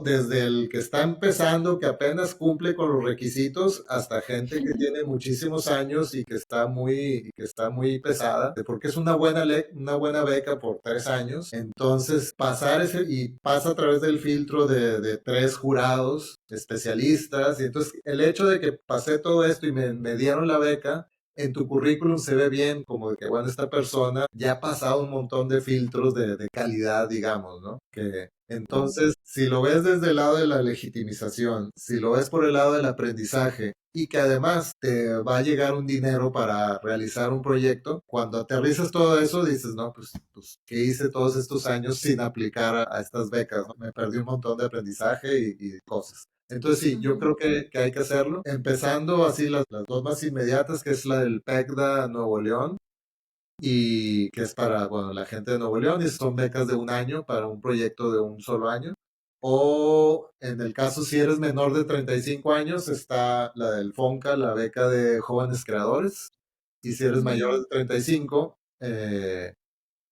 desde el que está empezando, que apenas cumple con los requisitos, hasta gente que tiene muchísimos años y que está muy pesada, porque es una buena beca por 3 años. Entonces, pasar ese, y pasa a través del filtro de 3 jurados especialistas. Y entonces, el hecho de que pasé todo esto y me dieron la beca, en tu currículum se ve bien, como de que, bueno, esta persona ya ha pasado un montón de filtros de calidad, digamos, ¿no? Entonces, si lo ves desde el lado de la legitimización, si lo ves por el lado del aprendizaje y que además te va a llegar un dinero para realizar un proyecto, cuando aterrizas todo eso dices, no, pues ¿qué hice todos estos años sin aplicar a estas becas? ¿No? Me perdí un montón de aprendizaje y cosas. Entonces sí, yo Ujú. creo que hay que hacerlo. Empezando así las dos más inmediatas, que es la del PECDA Nuevo León, y que es para, bueno, la gente de Nuevo León y son becas de un año para un proyecto de un solo año. O en el caso si eres menor de 35 años, está la del FONCA, la beca de jóvenes creadores. Y si eres mayor Mm, de 35,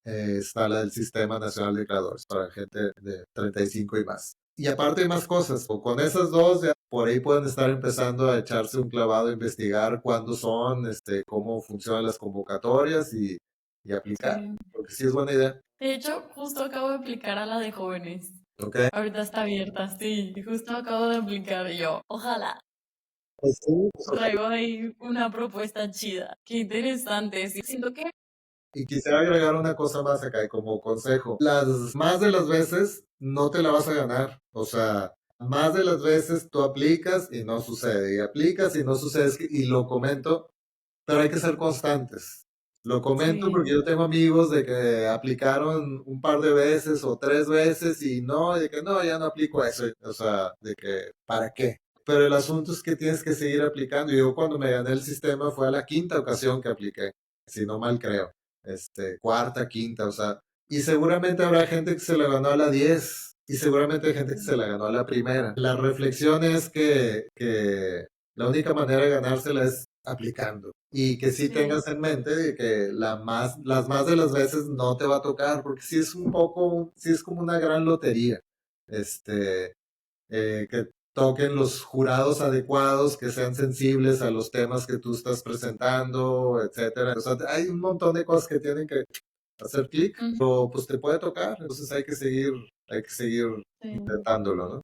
está la del Sistema Nacional de Creadores para gente de 35 y más. Y aparte hay más cosas. O con esas dos, ya por ahí pueden estar empezando a echarse un clavado, a investigar cuándo son, cómo funcionan las convocatorias y aplicar. sí. Porque sí es buena idea. De hecho, justo acabo de aplicar a la de jóvenes. ¿Ok? Ahorita está abierta, sí. Justo acabo de aplicar y yo. Ojalá. Pues sí, pues ojalá. Traigo ahí una propuesta chida. Qué interesante. Sí, siento que Y quisiera agregar una cosa más acá como consejo. Las más de las veces no te la vas a ganar. O sea, más de las veces tú aplicas y no sucede. Y aplicas y no sucede. Y lo comento, pero hay que ser constantes. Lo comento porque sí, yo tengo amigos de que aplicaron un par de veces o 3 veces y no, de que no, ya no aplico eso. O sea, de que, ¿para qué? Pero el asunto es que tienes que seguir aplicando. Yo cuando me gané el sistema fue a la quinta ocasión que apliqué, si no mal creo. Cuarta, quinta, o sea, y seguramente habrá gente que se la ganó a la 10 y seguramente hay gente que se la ganó a la primera. La reflexión es que la única manera de ganársela es aplicando. Y que sí sí. tengas en mente de que las más de las veces no te va a tocar, porque sí es un poco, sí es como una gran lotería. Este, que toquen los jurados adecuados, que sean sensibles a los temas que tú estás presentando, etcétera. O sea, hay un montón de cosas que tienen que hacer clic, Ujú, pero pues te puede tocar, entonces hay que seguir sí. intentándolo, ¿no?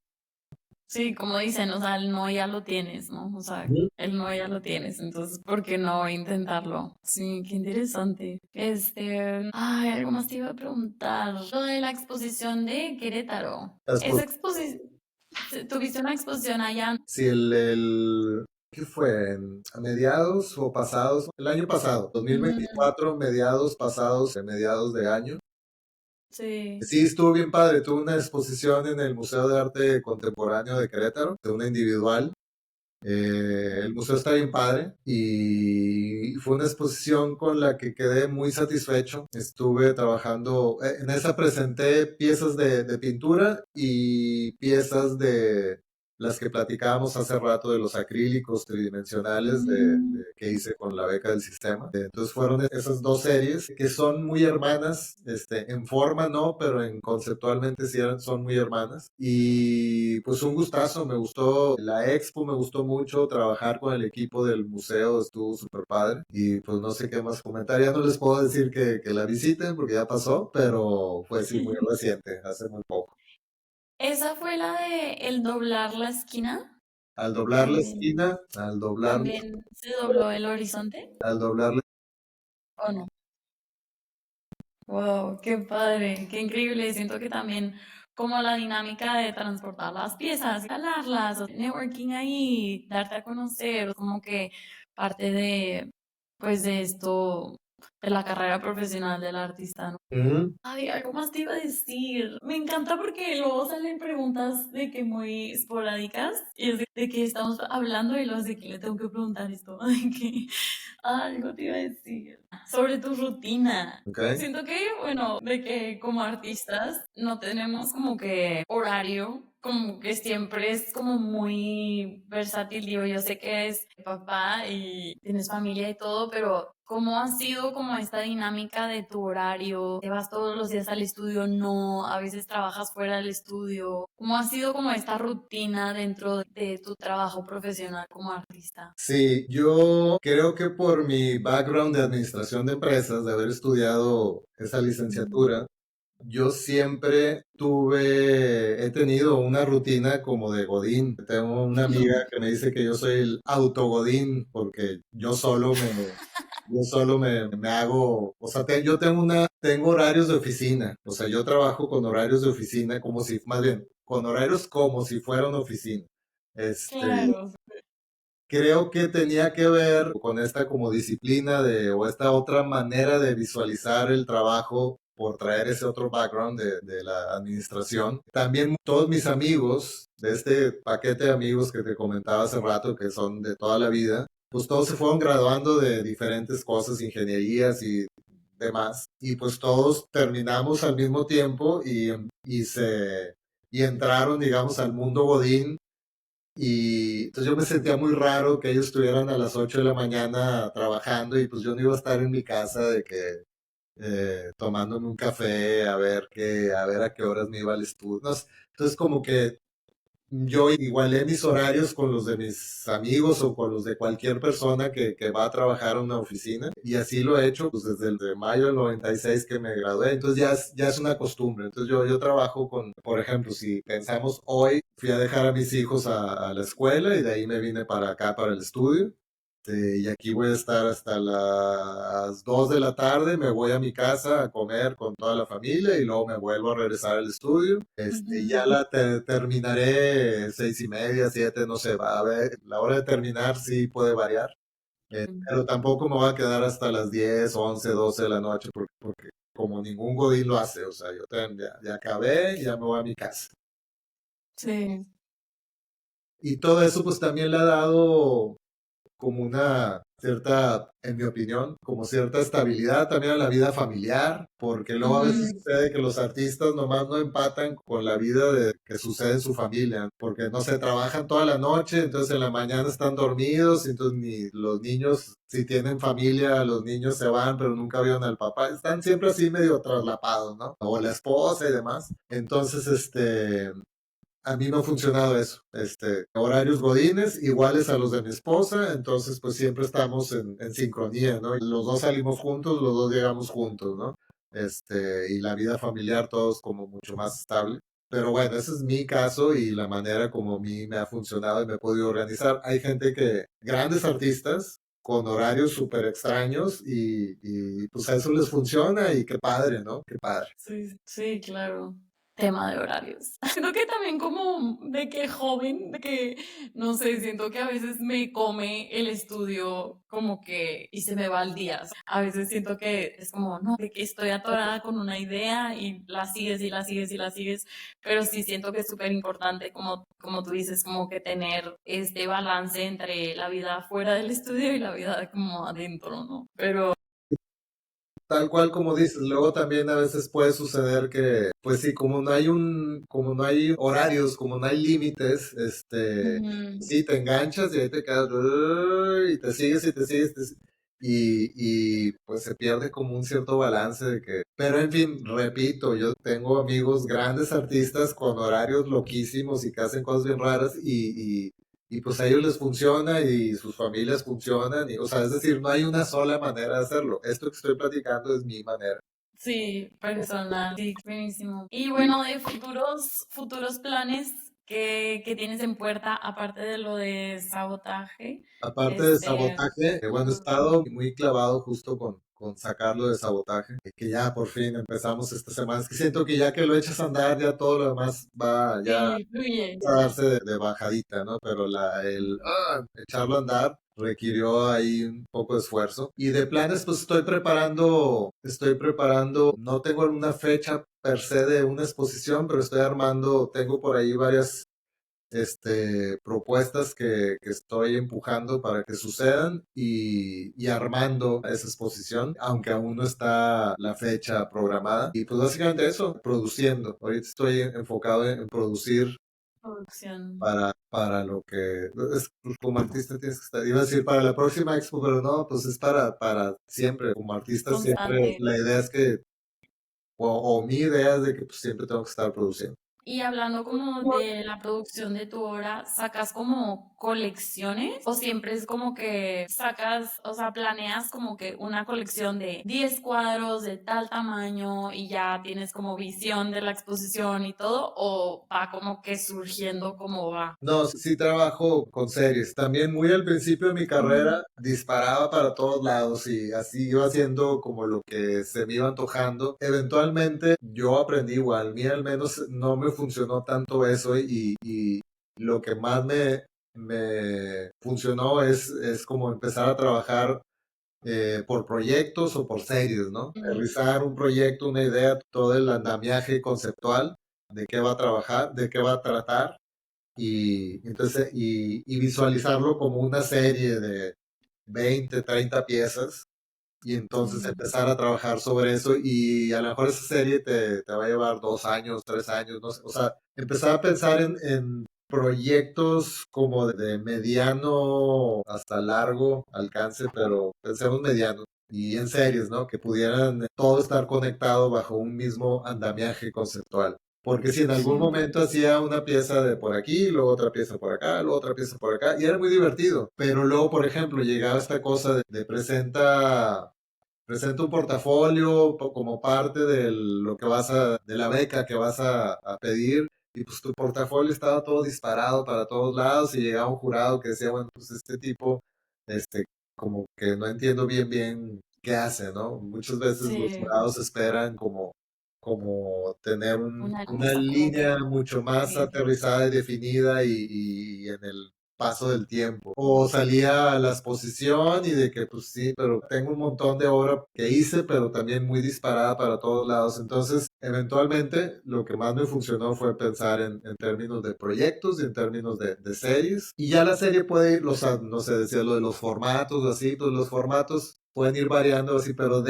Sí, como dicen, o sea, el no ya lo tienes, ¿no? O sea, Ujú. el no ya lo tienes, entonces, ¿por qué no intentarlo? Sí, qué interesante. Ay, algo más te iba a preguntar. Lo de la exposición de Querétaro. Las Esa exposición, ¿tuviste una exposición allá? Si ¿qué fue? ¿A mediados o pasados? El año pasado, Mm, 2024, mediados pasados, mediados de año. sí. Sí, estuvo bien padre. Tuve una exposición en el Museo de Arte Contemporáneo de Querétaro, de una individual. El museo está bien padre y fue una exposición con la que quedé muy satisfecho. Estuve trabajando, en esa presenté piezas de pintura y piezas de las que platicábamos hace rato de los acrílicos tridimensionales Mm, que hice con la beca del sistema. Entonces fueron esas dos series que son muy hermanas, en forma no, pero en conceptualmente sí son muy hermanas. Y pues un gustazo, me gustó la expo, me gustó mucho trabajar con el equipo del museo, estuvo súper padre. Y pues no sé qué más comentar, ya no les puedo decir que la visiten porque ya pasó, pero fue sí muy reciente, hace muy poco. esa fue la de el doblar la esquina. Al doblar la Eh, esquina, ¿También se dobló el horizonte? al doblar ¿O no? Wow, qué padre, qué increíble. Siento que también como la dinámica de transportar las piezas, jalarlas, o networking ahí, darte a conocer, como que parte de, pues de esto, de la carrera profesional del artista, ¿no? Ujú. Ay, algo más te iba a decir. Me encanta porque luego salen preguntas de que muy esporádicas y es de que estamos hablando y luego de que le tengo que preguntar esto, de que algo te iba a decir sobre tu rutina. Ok. Siento que, bueno, de que como artistas no tenemos como que horario, como que siempre es como muy versátil. Digo, yo sé que eres papá y tienes familia y todo, pero ¿cómo ha sido como esta dinámica de tu horario? ¿Te vas todos los días al estudio? No, a veces trabajas fuera del estudio. ¿Cómo ha sido como esta rutina dentro de tu trabajo profesional como artista? Sí, yo creo que por mi background de administración de empresas, de haber estudiado esa Mm. licenciatura, yo siempre he tenido una rutina como de Godín. Tengo una amiga que me dice que yo soy el autogodín porque yo solo me hago, o sea, yo tengo horarios de oficina, o sea, yo trabajo con horarios de oficina como si, más bien, con horarios como si fuera una oficina. Este, Claro. Creo que tenía que ver con esta como disciplina o esta otra manera de visualizar el trabajo por traer ese otro background de la administración. También todos mis amigos, de este paquete de amigos que te comentaba hace rato, que son de toda la vida, pues todos se fueron graduando de diferentes cosas, ingenierías y demás. Y pues todos terminamos al mismo tiempo y entraron, digamos, al mundo Godín. Y entonces yo me sentía muy raro que ellos estuvieran a las 8 de la mañana trabajando y pues yo no iba a estar en mi casa de que tomándome un café a ver a qué horas me iba al estudio. No sé. Entonces como que yo igualé mis horarios con los de mis amigos o con los de cualquier persona que va a trabajar en una oficina. Y así lo he hecho pues, desde el de mayo del 96 que me gradué. Entonces ya es una costumbre. Entonces yo trabajo con, por ejemplo, si pensamos hoy, fui a dejar a mis hijos a la escuela y de ahí me vine para acá, para el estudio. Y aquí voy a estar hasta las 2 de la tarde, me voy a mi casa a comer con toda la familia y luego me vuelvo a regresar al estudio. Ya Ujú. terminaré 6:30, 7, no sé, va a ver, la hora de terminar sí puede variar, pero tampoco me voy a quedar hasta las 10, 11, 12 de la noche porque como ningún godín lo hace, o sea, ya acabé y ya me voy a mi casa. Sí. Y todo eso pues también le ha dado como una cierta, en mi opinión, como cierta estabilidad también a la vida familiar, porque luego a veces Ujú. sucede que los artistas nomás no empatan con la vida que sucede en su familia, porque no se trabajan toda la noche, entonces en la mañana están dormidos, entonces ni los niños, si tienen familia, los niños se van, pero nunca vieron al papá, están siempre así medio traslapados, ¿no? O la esposa y demás. Entonces, a mí me ha funcionado eso, horarios godines iguales a los de mi esposa, entonces pues siempre estamos en sincronía, ¿no? Los dos salimos juntos, los dos llegamos juntos, ¿no? Y la vida familiar todos como mucho más estable. Pero bueno, ese es mi caso y la manera como a mí me ha funcionado y me he podido organizar. Hay gente grandes artistas con horarios súper extraños y pues a eso les funciona y qué padre, ¿no? Qué padre. Sí, sí, claro. Tema de horarios. Siento que también como de que joven, de que, no sé, siento que a veces me come el estudio como que y se me va el día. A veces siento que es como, no, de que estoy atorada con una idea y la sigues y la sigues y la sigues, pero sí siento que es súper importante, como tú dices, como que tener este balance entre la vida fuera del estudio y la vida como adentro, ¿no? Pero... Tal cual como dices, luego también a veces puede suceder que, pues sí, como no hay horarios, como no hay límites, Ujú. sí, te enganchas y ahí te quedas, y te sigues y te sigues, y pues se pierde como un cierto balance de que, pero en fin, repito, yo tengo amigos grandes artistas con horarios loquísimos y que hacen cosas bien raras y pues a ellos les funciona y sus familias funcionan. O sea, es decir, no hay una sola manera de hacerlo. Esto que estoy platicando es mi manera. Sí, personal, sí, buenísimo. Y bueno, de futuros planes que tienes en puerta, aparte de lo de sabotaje, Aparte de este, sabotaje, bueno, he estado muy clavado justo con sacarlo de sabotaje, que ya por fin empezamos esta semana. Es que siento que ya que lo echas a andar, ya todo lo demás va ya sí, fluye. a darse de bajadita, ¿no? Pero echarlo a andar requirió ahí un poco de esfuerzo. Y de planes, pues estoy preparando, no tengo una fecha per se de una exposición, pero tengo por ahí varias propuestas que estoy empujando para que sucedan y armando esa exposición, aunque aún no está la fecha programada. Y pues básicamente eso, produciendo. Ahorita estoy enfocado en producir Producción para lo que pues, como artista tienes que estar. Iba a decir para la próxima expo, pero no, pues es para siempre. Como artista siempre constante. la idea es que, o mi idea es de que pues, siempre tengo que estar produciendo. Y hablando como de la producción de tu obra, ¿sacas como colecciones o siempre es como que sacas, o sea, planeas como que una colección de 10 cuadros de tal tamaño y ya tienes como visión de la exposición y todo o va como que surgiendo como va? No, sí trabajo con series. También muy al principio de mi Ujú. carrera disparaba para todos lados y así iba haciendo como lo que se me iba antojando. Eventualmente yo aprendí igual, a mí al menos no me funcionó tanto eso y lo que más me funcionó es como empezar a trabajar por proyectos o por series, ¿no? Ujú. Aterrizar un proyecto, una idea, todo el andamiaje conceptual de qué va a trabajar, de qué va a tratar y visualizarlo como una serie de 20 30 piezas y entonces Sí, empezar a trabajar sobre eso y a lo mejor esa serie te va a llevar 2 años, 3 años, no sé, o sea, empezar a pensar en proyectos como de mediano hasta largo alcance, pero pensemos mediano. Y en series, ¿no? Que pudieran todo estar conectado bajo un mismo andamiaje conceptual. Porque si en algún sí, momento hacía una pieza de por aquí, luego otra pieza por acá, luego otra pieza por acá, y era muy divertido. Pero luego, por ejemplo, llegaba esta cosa de presenta un portafolio como parte de lo que de la beca que vas a pedir, y pues tu portafolio estaba todo disparado para todos lados, y llegaba un jurado que decía, bueno, pues este tipo, este, como que no entiendo bien qué hace, ¿no? Muchas veces los sí, jurados esperan como tener una una cosa como línea que, mucho más sí, aterrizada y definida y en el paso del tiempo. O salía a la exposición y de que pues sí, pero tengo un montón de obra que hice, pero también muy disparada para todos lados. Entonces, eventualmente, lo que más me funcionó fue pensar en términos de proyectos y en términos de series. Y ya la serie puede ir, o sea, no sé, decía lo de los formatos o así, pues los formatos pueden ir variando así, pero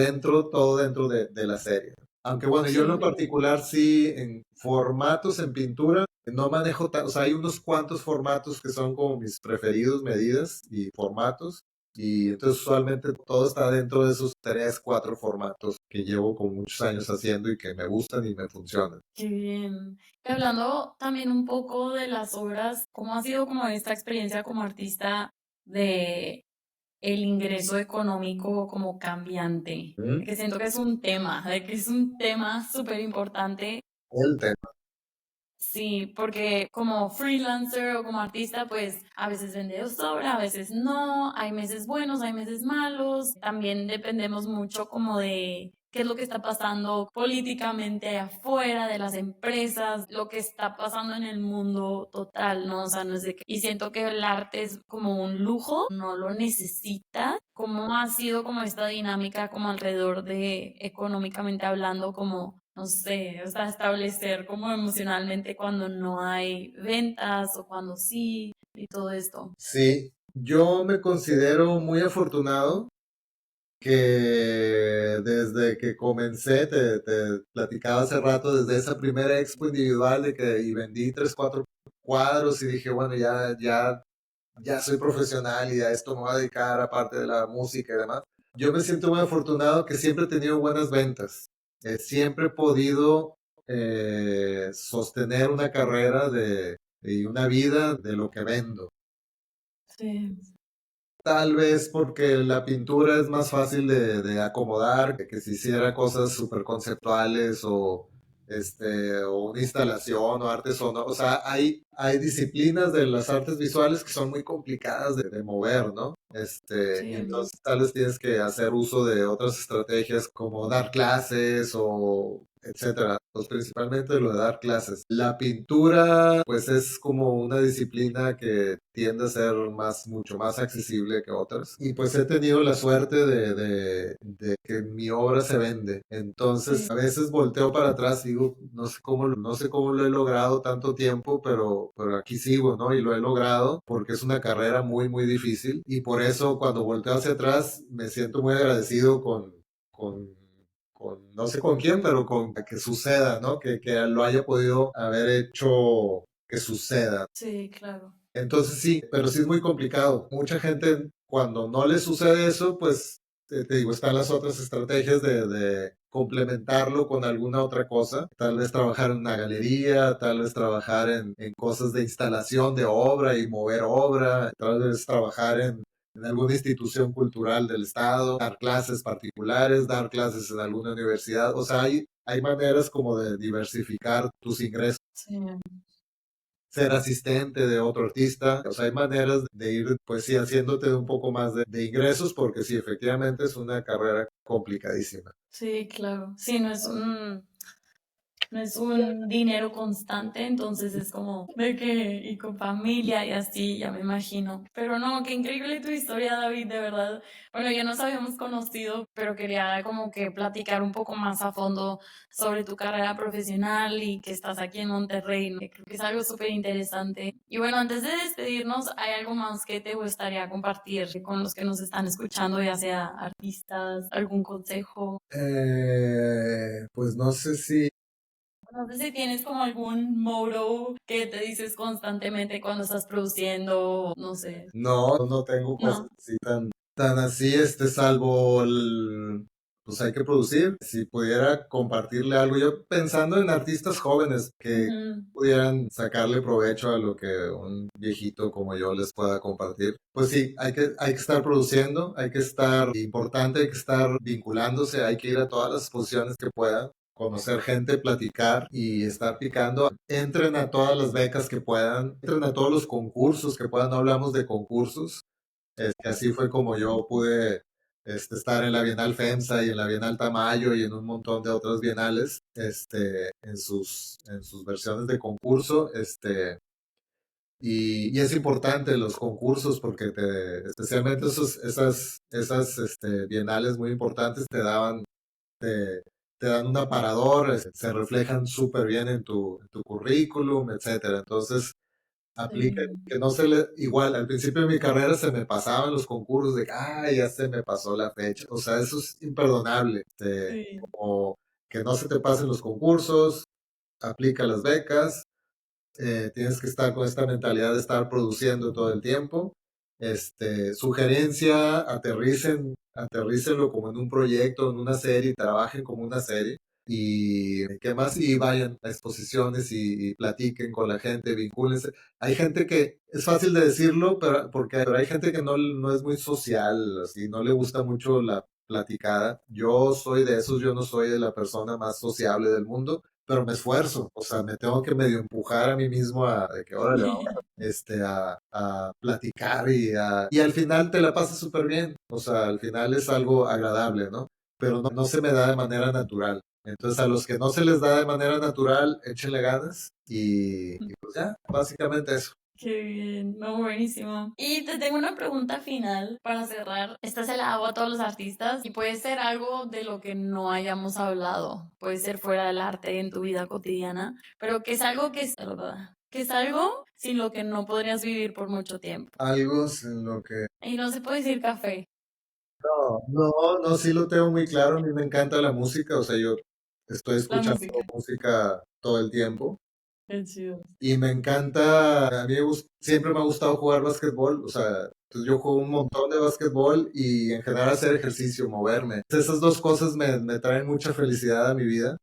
todo dentro de la serie. Aunque bueno, yo en lo sí, particular sí, en formatos en pintura, no manejo, o sea, hay unos cuantos formatos que son como mis preferidos, medidas y formatos. Y entonces usualmente todo está dentro de esos 3, 4 formatos que llevo con muchos años haciendo y que me gustan y me funcionan. qué bien. Y hablando también un poco de las obras, ¿cómo ha sido como esta experiencia como artista de el ingreso económico como cambiante? ¿Mm? Porque siento que es un tema, de que es un tema súper importante. El tema. Sí, porque como freelancer o como artista, pues a veces vende sobra, a veces no, hay meses buenos, hay meses malos, también dependemos mucho como de qué es lo que está pasando políticamente afuera de las empresas, lo que está pasando en el mundo total, ¿no? O sea, no es de que... Y siento que el arte es como un lujo, no lo necesita. ¿Cómo ha sido como esta dinámica como alrededor de económicamente hablando, como no sé, o sea, establecer como emocionalmente cuando no hay ventas o cuando sí y todo esto? Sí, yo me considero muy afortunado que desde que comencé, te platicaba hace rato, desde esa primera expo individual y vendí 3, 4 cuadros y dije, bueno, ya soy profesional y a esto me voy a dedicar aparte de la música y demás. Yo me siento muy afortunado que siempre he tenido buenas ventas. Siempre he podido sostener una carrera y una vida de lo que vendo. Sí, Tal vez porque la pintura es más fácil de acomodar, que si hiciera cosas súper conceptuales o una instalación o arte sonoro. O sea, hay disciplinas de las artes visuales que son muy complicadas de mover, ¿no? Y sí, entonces tal vez tienes que hacer uso de otras estrategias como dar clases o etcétera. Pues principalmente lo de dar clases. La pintura, pues es como una disciplina que tiende a ser mucho más accesible que otras. Y pues he tenido la suerte de que mi obra se vende. Entonces, sí, a veces volteo para atrás y digo, no sé cómo lo he logrado tanto tiempo, pero aquí sigo, ¿no? Y lo he logrado porque es una carrera muy difícil. Y por eso cuando volteo hacia atrás me siento muy agradecido con no sé con quién, pero con que suceda, ¿no? Que lo haya podido haber hecho que suceda. sí, claro. Entonces sí, pero sí es muy complicado. Mucha gente, cuando no le sucede eso, pues te digo, están las otras estrategias de complementarlo con alguna otra cosa. Tal vez trabajar en una galería, tal vez trabajar en cosas de instalación de obra y mover obra, tal vez trabajar en alguna institución cultural del Estado, dar clases particulares, dar clases en alguna universidad. O sea, hay maneras como de diversificar tus ingresos, Sí, ser asistente de otro artista. O sea, hay maneras de ir, pues sí, haciéndote un poco más de ingresos, porque sí, efectivamente es una carrera complicadísima. sí, claro. Sí, no es un... no es un dinero constante, entonces es como de que, y con familia y así, ya me imagino. Pero no, qué increíble tu historia, David, de verdad. Bueno, ya nos habíamos conocido, pero quería como que platicar un poco más a fondo sobre tu carrera profesional y que estás aquí en Monterrey, ¿no? Creo que es algo súper interesante. Y bueno, antes de despedirnos, ¿hay algo más que te gustaría compartir con los que nos están escuchando, ya sea artistas, algún consejo? Pues no sé si, No sé si tienes como algún motto que te dices constantemente cuando estás produciendo, no sé. no tengo cosas No. así tan así, salvo pues hay que producir. Si pudiera compartirle algo, yo pensando en artistas jóvenes que Ujú. pudieran sacarle provecho a lo que un viejito como yo les pueda compartir. Pues sí, hay que estar produciendo, hay que estar importante, hay que estar vinculándose, hay que ir a todas las exposiciones que puedan, conocer gente, platicar y estar picando. Entren a todas las becas que puedan, entren a todos los concursos que puedan. No hablamos de concursos. Así fue como yo pude estar en la Bienal FEMSA y en la Bienal Tamayo y en un montón de otras bienales, en sus versiones de concurso. Y es importante los concursos porque especialmente esas bienales muy importantes te, te dan un aparador, se reflejan súper bien en tu currículum, etcétera. Entonces, aplica, Sí. que no igual, al principio de mi carrera se me pasaban los concursos de, ya se me pasó la fecha. O sea, eso es imperdonable. Sí. Como que no se te pasen los concursos, aplica las becas, tienes que estar con esta mentalidad de estar produciendo todo el tiempo. Sugerencia, aterrícenlo como en un proyecto, en una serie, trabajen como una serie. Y qué más, y vayan a exposiciones y platiquen con la gente, vincúlense. Hay gente que es fácil de decirlo, pero hay gente que no es muy social, así, no le gusta mucho la platicada. Yo soy de esos, yo no soy de la persona más sociable del mundo, pero me esfuerzo, o sea, me tengo que medio empujar a mí mismo de que órale, vamos, a platicar y al final te la pasas súper bien, o sea, al final es algo agradable, ¿no? Pero no se me da de manera natural. Entonces, a los que no se les da de manera natural, échenle ganas y pues ya, básicamente eso. Qué bien, no, buenísimo. Y te tengo una pregunta final para cerrar. Esta se la hago a todos los artistas y puede ser algo de lo que no hayamos hablado. Puede ser fuera del arte en tu vida cotidiana, pero que es algo que es algo sin lo que no podrías vivir por mucho tiempo. Algo en lo que... Y no se puede decir café, No, sí lo tengo muy claro, a mí me encanta la música, o sea, yo estoy la escuchando música. música todo el tiempo. Qué chido. Y me encanta, a mí siempre me ha gustado jugar básquetbol, o sea, entonces yo juego un montón de básquetbol y en general hacer ejercicio, moverme. Esas dos cosas me traen mucha felicidad a mi vida.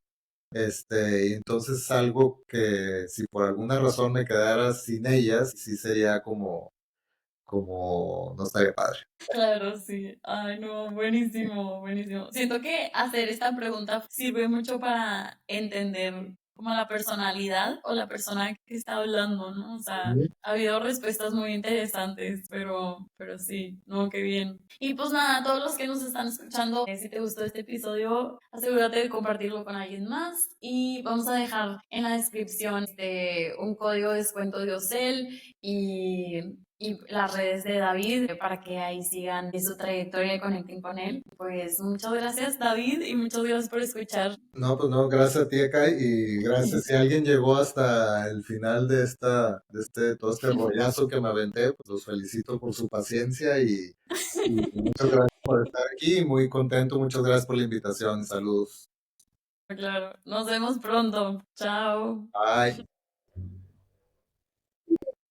Y entonces es algo que si por alguna razón me quedara sin ellas, sí sería como no estaría padre. Claro, sí. Ay, no, buenísimo, buenísimo. Siento que hacer esta pregunta sirve mucho para entender como la personalidad o la persona que está hablando, ¿no? O sea, Ujú. ha habido respuestas muy interesantes, pero sí, no, qué bien. Y pues nada, a todos los que nos están escuchando, si te gustó este episodio, asegúrate de compartirlo con alguien más y vamos a dejar en la descripción un código de descuento de Ocel y las redes de David para que ahí sigan su trayectoria y conecten con él. Pues muchas gracias, David, y muchas gracias por escuchar. No, pues no, gracias a ti, Akai, y gracias si alguien llegó hasta el final todo este rollazo que me aventé, pues los felicito por su paciencia y muchas gracias por estar aquí, muy contento, muchas gracias por la invitación, saludos. Claro, nos vemos pronto. Chao. Bye.